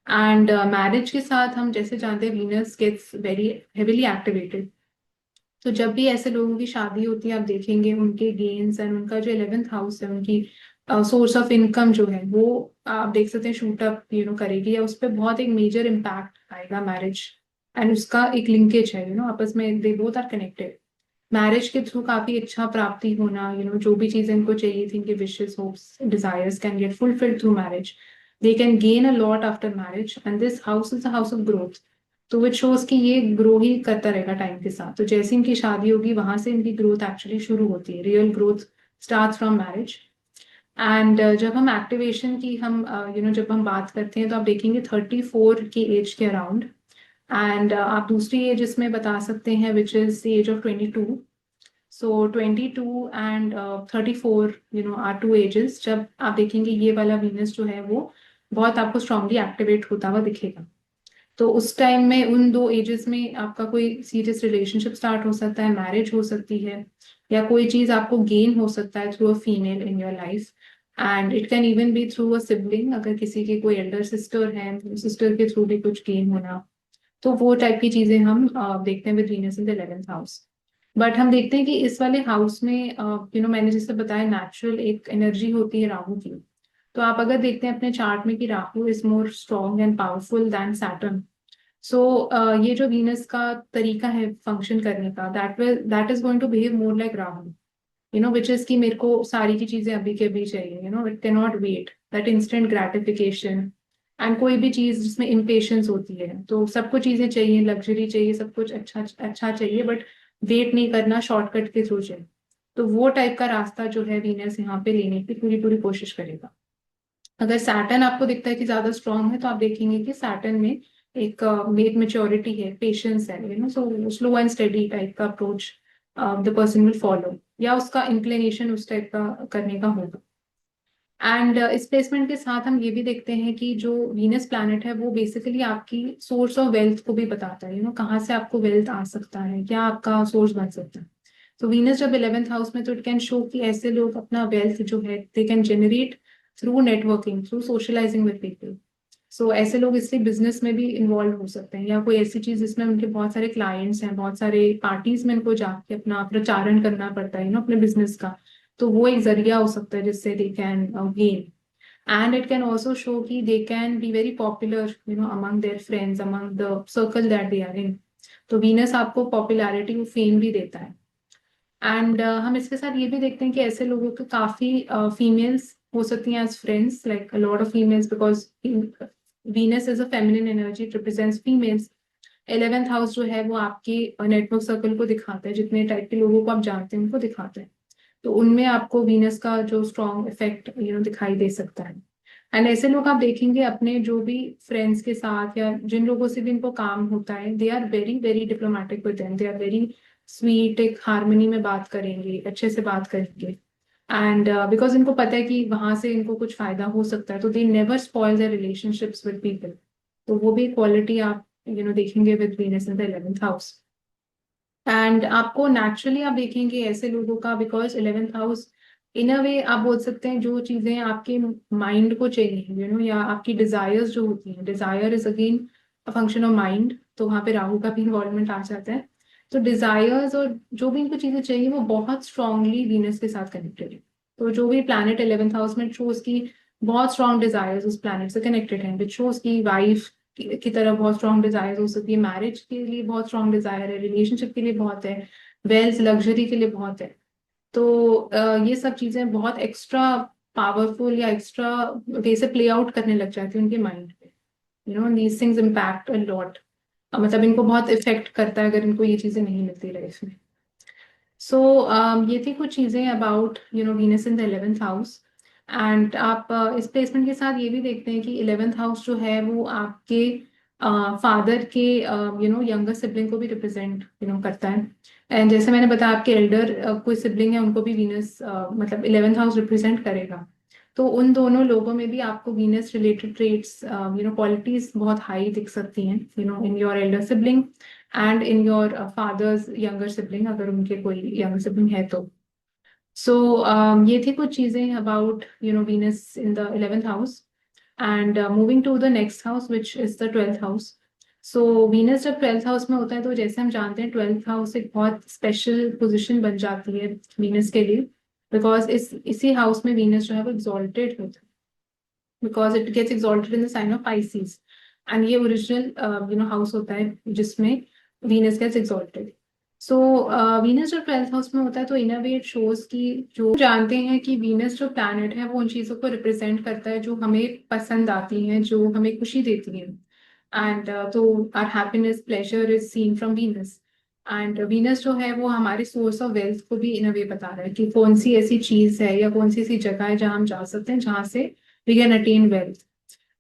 S1: एंड मैरिज के साथ हम जैसे जानते हैं Venus gets very heavily activated, तो जब भी ऐसे लोगों की शादी होती है आप देखेंगे उनके गेन्स एंड उनका जो 11th हाउस है, उनकी सोर्स ऑफ इनकम जो है वो आप देख सकते हैं शूट अप करेगी, या उस पर बहुत एक मेजर इम्पैक्ट आएगा मैरिज। एंड उसका एक लिंकेज है आपस में, they both are connected. Marriage के थ्रू काफी अच्छा प्राप्ति होना, जो भी चीजें इनको चाहिए थी, इनके wishes hopes desires can get fulfilled through marriage. They can gain a lot after marriage and this house is a house of growth. तो विच शोज कि ये ग्रो ही करता रहेगा टाइम के साथ, तो जैसे इनकी शादी होगी वहां से इनकी ग्रोथ एक्चुअली शुरू होती है, real growth start from marriage. And जब हम एक्टिवेशन की हम जब हम बात करते हैं तो आप देखेंगे 34 की एज के अराउंड। एंड आप दूसरी एज इसमें बता सकते हैं which is the age of 22। So 22 and 34 are two ages जब आप देखेंगे ये वाला वीनस जो है वो बहुत आपको स्ट्रांगली एक्टिवेट होता हुआ दिखेगा। तो उस टाइम में उन दो एजेस में आपका कोई सीरियस रिलेशनशिप स्टार्ट हो सकता है, मैरिज हो सकती है, या कोई चीज आपको गेन हो सकता है through a female in your life. And it can even be through a sibling, अगर किसी की कोई एल्डर सिस्टर है, सिस्टर के थ्रू भी कुछ गेन होना, तो वो टाइप की चीजें हम देखते हैं with Venus in the 11th house. But हम देखते हैं कि इस वाले हाउस में मैंने जैसे बताया नेचुरल एक एनर्जी होती है राहु की। तो आप अगर देखते हैं अपने चार्ट में कि Rahu is more strong and powerful than Saturn. So ये जो वीनस का तरीका है फंक्शन करने का, that is going to behave more like Rahu, which is कि मेरे को सारी की चीजें अभी के अभी चाहिए, it can not wait, that instant gratification. And कोई भी चीज जिसमें इम्पेशंस होती है, तो सबको चीजें चाहिए, लग्जरी चाहिए, सब कुछ अच्छा अच्छा चाहिए, बट वेट नहीं करना, शॉर्टकट के थ्रू चाहिए। तो वो टाइप का रास्ता जो है वीनस यहाँ पे लेने की पूरी पूरी कोशिश करेगा। अगर सैटर्न आपको दिखता है कि ज्यादा स्ट्रांग है, तो आप देखेंगे कि सैटर्न में एक मेच्योरिटी है, पेशेंस है, so slow and steady type का approach the person will follow, या उसका इंक्लिनेशन उस टाइप का करने का होगा। एंड इस प्लेसमेंट के साथ हम ये भी देखते हैं कि जो वीनस प्लैनेट है वो बेसिकली आपकी सोर्स ऑफ वेल्थ को भी बताता है, कहाँ से आपको वेल्थ आ सकता है, क्या आपका सोर्स बन सकता है। तो वीनस जब 11th हाउस में, तो इट कैन शो कि ऐसे लोग अपना वेल्थ जो है they can generate through networking, through socialising with people. So ऐसे लोग इसलिए बिजनेस में भी इन्वॉल्व हो सकते हैं, या कोई ऐसी चीज जिसमें उनके बहुत सारे क्लाइंट्स हैं, बहुत सारे पार्टीज में उनको जाके अपना प्रचारण करना पड़ता है अपने बिजनेस का। तो वो एक जरिया हो सकता है जिससे they can gain. And it can also show कि they can be very popular among their friends, among the circle that they are in. तो वीनस आपको पॉपुलैरिटी और फेम भी देता है। एंड हम इसके साथ ये भी देखते हैं कि ऐसे लोगों के काफी फीमेल्स हो सकती हैं as friends, like a lot of females, because Venus is a feminine energy, it represents females. 11th house जो है वो आपके नेटवर्क सर्कल को दिखाता है, जितने टाइप के लोगों को आप जानते हैं उनको दिखाता है। तो उनमें आपको वीनस का जो स्ट्रॉन्ग इफेक्ट दिखाई दे सकता है। एंड ऐसे लोग आप देखेंगे अपने जो भी फ्रेंड्स के साथ या जिन लोगों से भी इनको काम होता है, they are very very diplomatic with them, they are very sweet, एक हार्मनी में बात करेंगे, अच्छे से बात करेंगे। एंड बिकॉज इनको पता है कि वहां से इनको कुछ फायदा हो सकता है, तो they never spoil there relationships with people. तो वो भी क्वालिटी आप देखेंगे with Venus in the 11th house. And आपको नेचुरली आप देखेंगे ऐसे लोगों का, because 11th house in a वे आप बोल सकते हैं जो चीजें आपके माइंड को चाहिए, या आपकी डिजायर्स जो होती हैं, desire is again a function of mind, तो वहां पे राहु का भी इन्वॉल्वमेंट आ जाता है। तो डिजायर्स और जो भी इनको चीजें चाहिए वो बहुत स्ट्रांगली वीनस के साथ कनेक्टेड है। तो जो भी प्लैनेट 11th हाउस में शोज की बहुत स्ट्रांग डिजायर्स उस प्लैनेट से कनेक्टेड है, विच शोज की वाइफ की तरह बहुत स्ट्रांग डिजायर हो सकती है, मैरिज के लिए बहुत स्ट्रांग डिजायर है, रिलेशनशिप के लिए बहुत है, वेल्थ लग्जरी के लिए बहुत है। तो ये सब चीजें बहुत एक्स्ट्रा पावरफुल या एक्स्ट्रा वे से प्ले आउट करने लग जाती है उनके माइंड पे। These things impact a lot, मतलब इनको बहुत इफेक्ट करता है अगर इनको ये चीजें नहीं मिलती लाइफ में। सो ये थी कुछ चीजें about Venus in the 11th house. And आप इस प्लेसमेंट के साथ ये भी देखते हैं कि 11th हाउस जो है वो आपके फादर के यंगर सिबलिंग को भी रिप्रेजेंट करता है। एंड जैसे मैंने बताया आपके एल्डर कोई सिबलिंग है उनको भी वीनस मतलब 11th हाउस रिप्रेजेंट करेगा। तो उन दोनों लोगों में भी आपको वीनस रिलेटेड ट्रेट्स क्वालिटीज बहुत हाई दिख सकती हैं in your Elder sibling and in your fathers younger sibling, अगर उनके कोई यंगर सिबलिंग है तो। सो ये थी कुछ चीजें about Venus in the 11th house. And moving to the next house which is the 12th house. So Venus जब 12th हाउस में होता है तो जैसे हम जानते हैं 12th हाउस एक बहुत स्पेशल पोजिशन बन जाती है वीनस के लिए, बिकॉज इसी हाउस में वीनस जो है वो एग्जॉल्टेड होता है, because it gets exalted in the sign of Pisces. And ये ओरिजिनल हाउस होता है जिसमें Venus gets exalted. So Venus जब 12th हाउस में होता है तो इन अ वे इट शोज कि जो जानते हैं कि वीनस जो प्लैनेट है वो उन चीजों को रिप्रेजेंट करता है जो हमें पसंद आती हैं, जो हमें खुशी देती हैं। एंड तो are happiness pleasure is seen from Venus. And Venus जो है वो हमारे सोर्स ऑफ वेल्थ को भी इन अ वे बता रहा है कि कौन सी ऐसी चीज है या कौन सी ऐसी जगह है जहाँ हम जा सकते हैं जहाँ से we can attain wealth.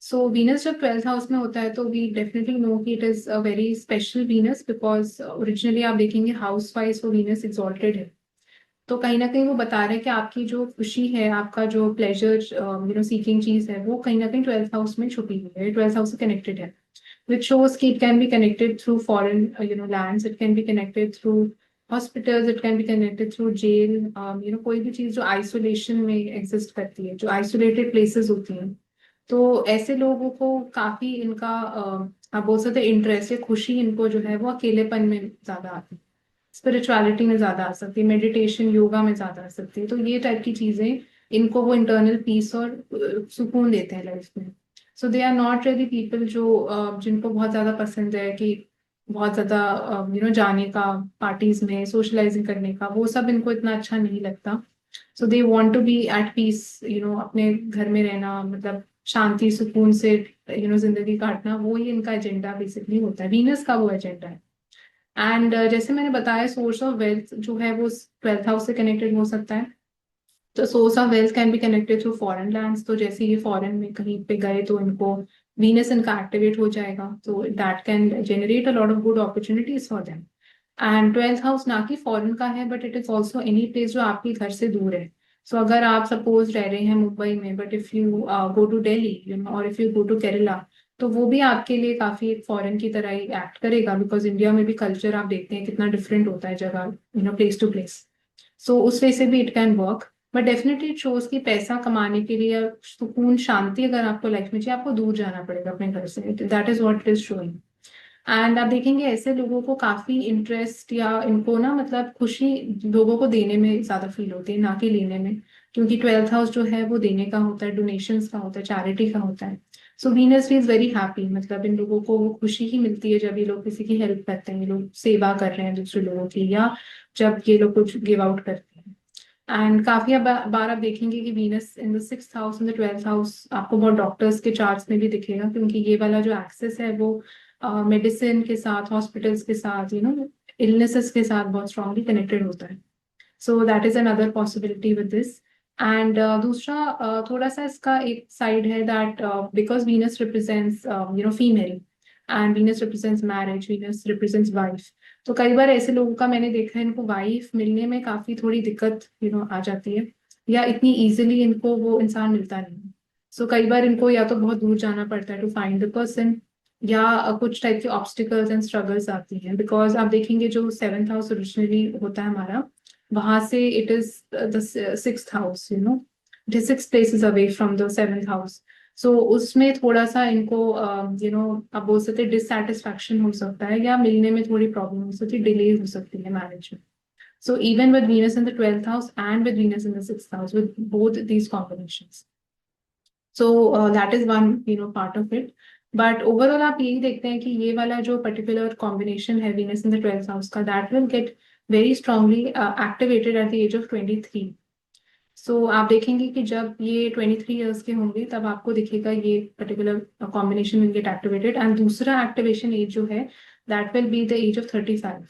S1: So Venus जब 12th हाउस में होता है तो वी डेफिनेटली नो कि it is a very special Venus, because originally आप देखेंगे हाउस वाइज वो वीनस एग्जॉल्टेड है। तो कहीं ना कहीं वो बता रहे हैं कि आपकी जो खुशी है, आपका जो प्लेजर सीकिंग चीज है, वो कहीं ना कहीं 12th हाउस में छुपी हुई है, 12th हाउस से कनेक्टेड है। which shows कि it can be connected through foreign lands, it can be connected through hospitals, it can be connected through jail, कोई भी चीज जो आइसोलेशन में एग्जिस्ट करती है, जो आइसोलेटेड प्लेसेस होती हैं। तो ऐसे लोगों को काफी इनका आप बोल सकते हैं इंटरेस्ट या खुशी इनको जो है वो अकेलेपन में ज्यादा आती है, स्पिरिचुअलिटी में ज्यादा आ सकती है, मेडिटेशन योगा में ज्यादा आ सकती है। तो ये टाइप की चीजें इनको वो इंटरनल पीस और सुकून देते हैं लाइफ में। So they are not really people जो जिनको बहुत ज्यादा पसंद है कि बहुत ज्यादा जाने का, पार्टीज में सोशलाइजिंग करने का, वो सब इनको इतना अच्छा नहीं लगता। So they want to be at peace, अपने घर में रहना, मतलब शांति सुकून से जिंदगी काटना, वो ही इनका एजेंडा बेसिकली होता है, वीनस का वो एजेंडा है। एंड जैसे मैंने बताया, सोर्स ऑफ वेल्थ जो है वो 12th हाउस से कनेक्टेड हो सकता है। तो source of wealth can be connected through foreign lands, तो जैसे ये फॉरेन में कहीं पे गए तो इनको वीनस इनका एक्टिवेट हो जाएगा, तो that can generate a lot of good opportunities for them. And 12th house ना कि फॉरेन का है, but it is also any place जो आपके घर से दूर है। सो अगर आप सपोज रह रहे हैं मुंबई में, but if you go to Delhi, और if you go to Kerala, तो वो भी आपके लिए काफी एक फॉरेन की तरह ही एक्ट करेगा, बिकॉज इंडिया में भी कल्चर आप देखते हैं कितना डिफरेंट होता है जगह, प्लेस टू प्लेस। सो उस वे से भी it can work. But definitely it shows कि पैसा कमाने के लिए या सुकून शांति अगर आपको लाइफ में चाहिए, आपको दूर जाना पड़ेगा अपने घर से। That is what it is showing. And आप देखेंगे ऐसे लोगों को काफी इंटरेस्ट या इनको ना मतलब खुशी लोगों को देने में ज्यादा फील होती है, ना कि लेने में। क्योंकि 12th हाउस जो है वो देने का होता है, डोनेशंस का होता है, चैरिटी का होता है। So Venus is very happy, मतलब इन लोगों को वो खुशी ही मिलती है जब ये लोग किसी की हेल्प करते हैं, ये लोग सेवा कर रहे हैं दूसरे लोगों की, या जब ये लोग कुछ गिव आउट करते हैं। एंड काफी बार आप देखेंगे कि Venus in the 6th house, in the 12th house आपको बहुत डॉक्टर्स के चार्ट्स में भी दिखेगा, क्योंकि ये वाला जो एक्सेस है वो मेडिसिन के साथ, हॉस्पिटल्स के साथ, इलनेसेस के साथ बहुत स्ट्रांगली कनेक्टेड होता है। So that is another possibility with this. And दूसरा थोड़ा सा इसका एक साइड है that because Venus represents female, and Venus represents marriage, Venus represents wife. तो कई बार ऐसे लोगों का मैंने देखा है, इनको वाइफ मिलने में काफी थोड़ी दिक्कत आ जाती है, या इतनी इजीली इनको वो इंसान मिलता नहीं। सो कई बार इनको या तो बहुत दूर जाना पड़ता है टू फाइंड द पर्सन, या कुछ टाइप के ऑब्स्टिकल्स एंड स्ट्रगल्स आती हैं, बिकॉज आप देखेंगे जो 7th हाउस ओरिजिनली होता है हमारा, वहां से it is the 6th house, it is 6 places away from the 7th house. So उसमें थोड़ा सा इनको आप बोल सकते हैं डिससेटिस्फैक्शन हो सकता है, या मिलने में थोड़ी प्रॉब्लम हो सकती है, डिले हो सकती है मैरिज में। So even with Venus in the 12th house and with Venus in the 6th house, with both these combinations. So that is one part of it. But overall आप यही देखते हैं कि ये वाला जो particular combination है Venus in the 12th house का, that will get very strongly activated at the age of 23. सो आप देखेंगे कि जब ये 23 years के होंगे तब आपको दिखेगा ये particular combination will get activated. And दूसरा एक्टिवेशन एज जो है, that will be the age of 35।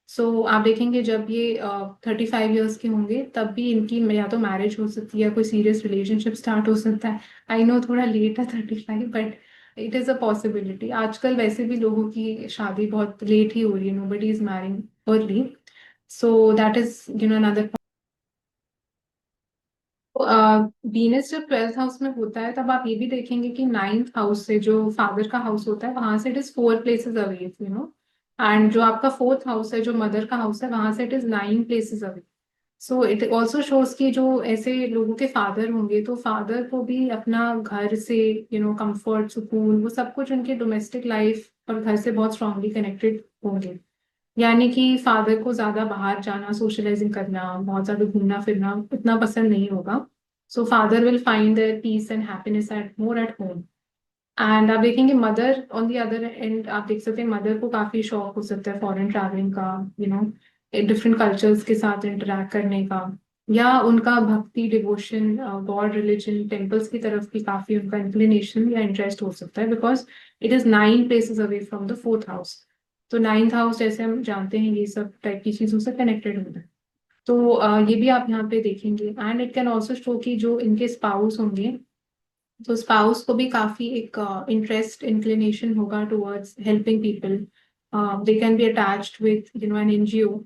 S1: So आप देखेंगे जब ये 35 years के होंगे तब भी इनकी या तो मैरिज हो सकती है, या कोई सीरियस रिलेशनशिप स्टार्ट हो सकता है। आई नो थोड़ा लेट है 35, but it is a possibility. आजकल वैसे भी लोगों की शादी बहुत लेट ही हो रही है, nobody is marrying early. So that is another. Venus जब 12th हाउस में होता है तब आप ये भी देखेंगे कि 9th हाउस से, जो फादर का हाउस होता है, वहां से it is 4 places away, and जो आपका 4th हाउस है, जो मदर का हाउस है, वहां से it is 9 places away. So it also shows कि जो ऐसे लोगों के फादर होंगे, तो फादर को भी अपना घर से कंफर्ट, सुकून, वो सब कुछ उनके डोमेस्टिक लाइफ और घर से बहुत स्ट्रांगली कनेक्टेड होंगे। यानी कि फादर को ज्यादा बाहर जाना, सोशलाइजिंग करना, बहुत ज्यादा घूमना फिरना इतना पसंद नहीं होगा। So father will find their peace and happiness at more at home. And आप देखेंगे mother on the other end, आप देख सकते हैं मदर को काफी शौक हो सकता है फॉरेन ट्रैवलिंग का, डिफरेंट कल्चर्स के साथ इंटरेक्ट करने का, या उनका भक्ति, डिवोशन, गॉड, रिलीजन, टेम्पल्स की तरफ भी काफी उनका इंक्लिनेशन या इंटरेस्ट हो सकता है, because it is 9 places away from the 4th house. तो 9th हाउस जैसे हम जानते हैं ये सब टाइप की चीजों से कनेक्टेड होता है। तो ये भी आप यहाँ पे देखेंगे। And it can also show कि जो इनके स्पाउस होंगे, तो स्पाउस को भी काफी एक इंटरेस्ट, इंक्लिनेशन होगा towards helping people. They can be attached with an NGO,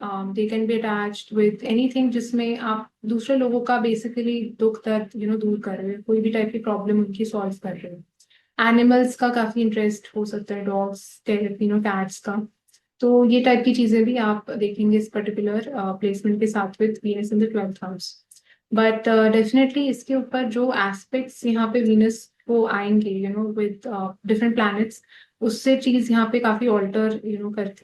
S1: they can be attached with anything जिसमें आप दूसरे लोगों का बेसिकली दुख दर्द दूर कर रहे हो, कोई भी टाइप की प्रॉब्लम उनकी सॉल्व कर रहे हो। एनिमल्स का काफी इंटरेस्ट हो सकता है, डॉग्स, कैट्स का। तो ये टाइप की चीजें भी आप देखेंगे इस पर्टिकुलर प्लेसमेंट के साथ with Venus in the 12th house. But definitely इसके ऊपर जो एस्पेक्ट्स यहाँ पे वीनस को आएंगे विद डिफरेंट प्लैनेट्स, उससे चीज यहाँ पे काफी ऑल्टर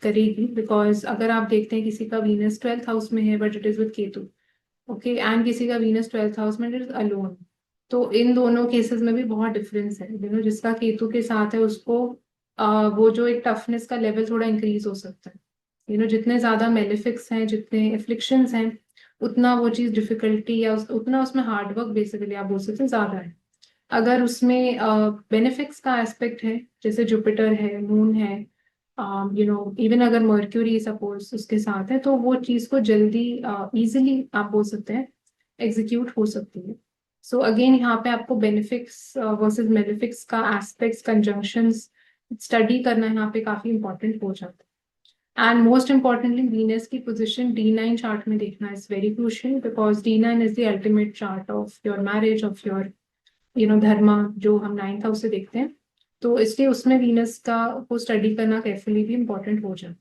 S1: करेगी। बिकॉज अगर आप देखते हैं किसी का वीनस 12th हाउस में है but it is with Ketu, okay, and किसी का वीनस 12th हाउस में इट इज अलोन, तो इन दोनों केसेस में भी बहुत डिफरेंस है। जिसका केतु के साथ है उसको वो जो एक टफनेस का लेवल थोड़ा इंक्रीज हो सकता है। जितने ज्यादा मेलिफिक्स हैं, जितने एफ्लिक्शंस हैं, उतना वो चीज डिफिकल्टी या उतना उसमें हार्डवर्क बेसिकली आप बोल सकते हैं ज्यादा है। अगर उसमें बेनिफिक्स का एस्पेक्ट है, जैसे जुपिटर है, मून है, इवन अगर मर्क्यूरी सपोज उसके साथ है तो वो चीज को जल्दी इजीली आप बोल सकते हैं एग्जीक्यूट हो सकती है। सो अगेन यहाँ पे आपको बेनिफिक्स वर्सेस मेलिफिक्स का एस्पेक्ट्स कंजंक्शंस स्टडी करना यहाँ पे काफी इंपॉर्टेंट हो जाता है। एंड मोस्ट इंपॉर्टेंटली वीनस की पोजीशन D9 चार्ट में देखना is very crucial, because D9 is the ultimate chart of your marriage, of your dharma, जो हम 9th हाउस से देखते हैं। तो इसलिए उसमें वीनस का को स्टडी करना केयरफुली भी इंपॉर्टेंट हो जाए।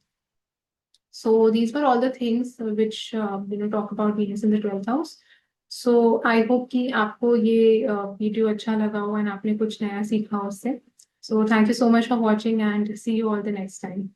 S1: So these were all the things which talk about Venus in the 12th house. So I hope कि आपको ये वीडियो अच्छा लगा हो एंड आपने कुछ नया सीखा उससे। So thank you so much for watching and see you all the next time.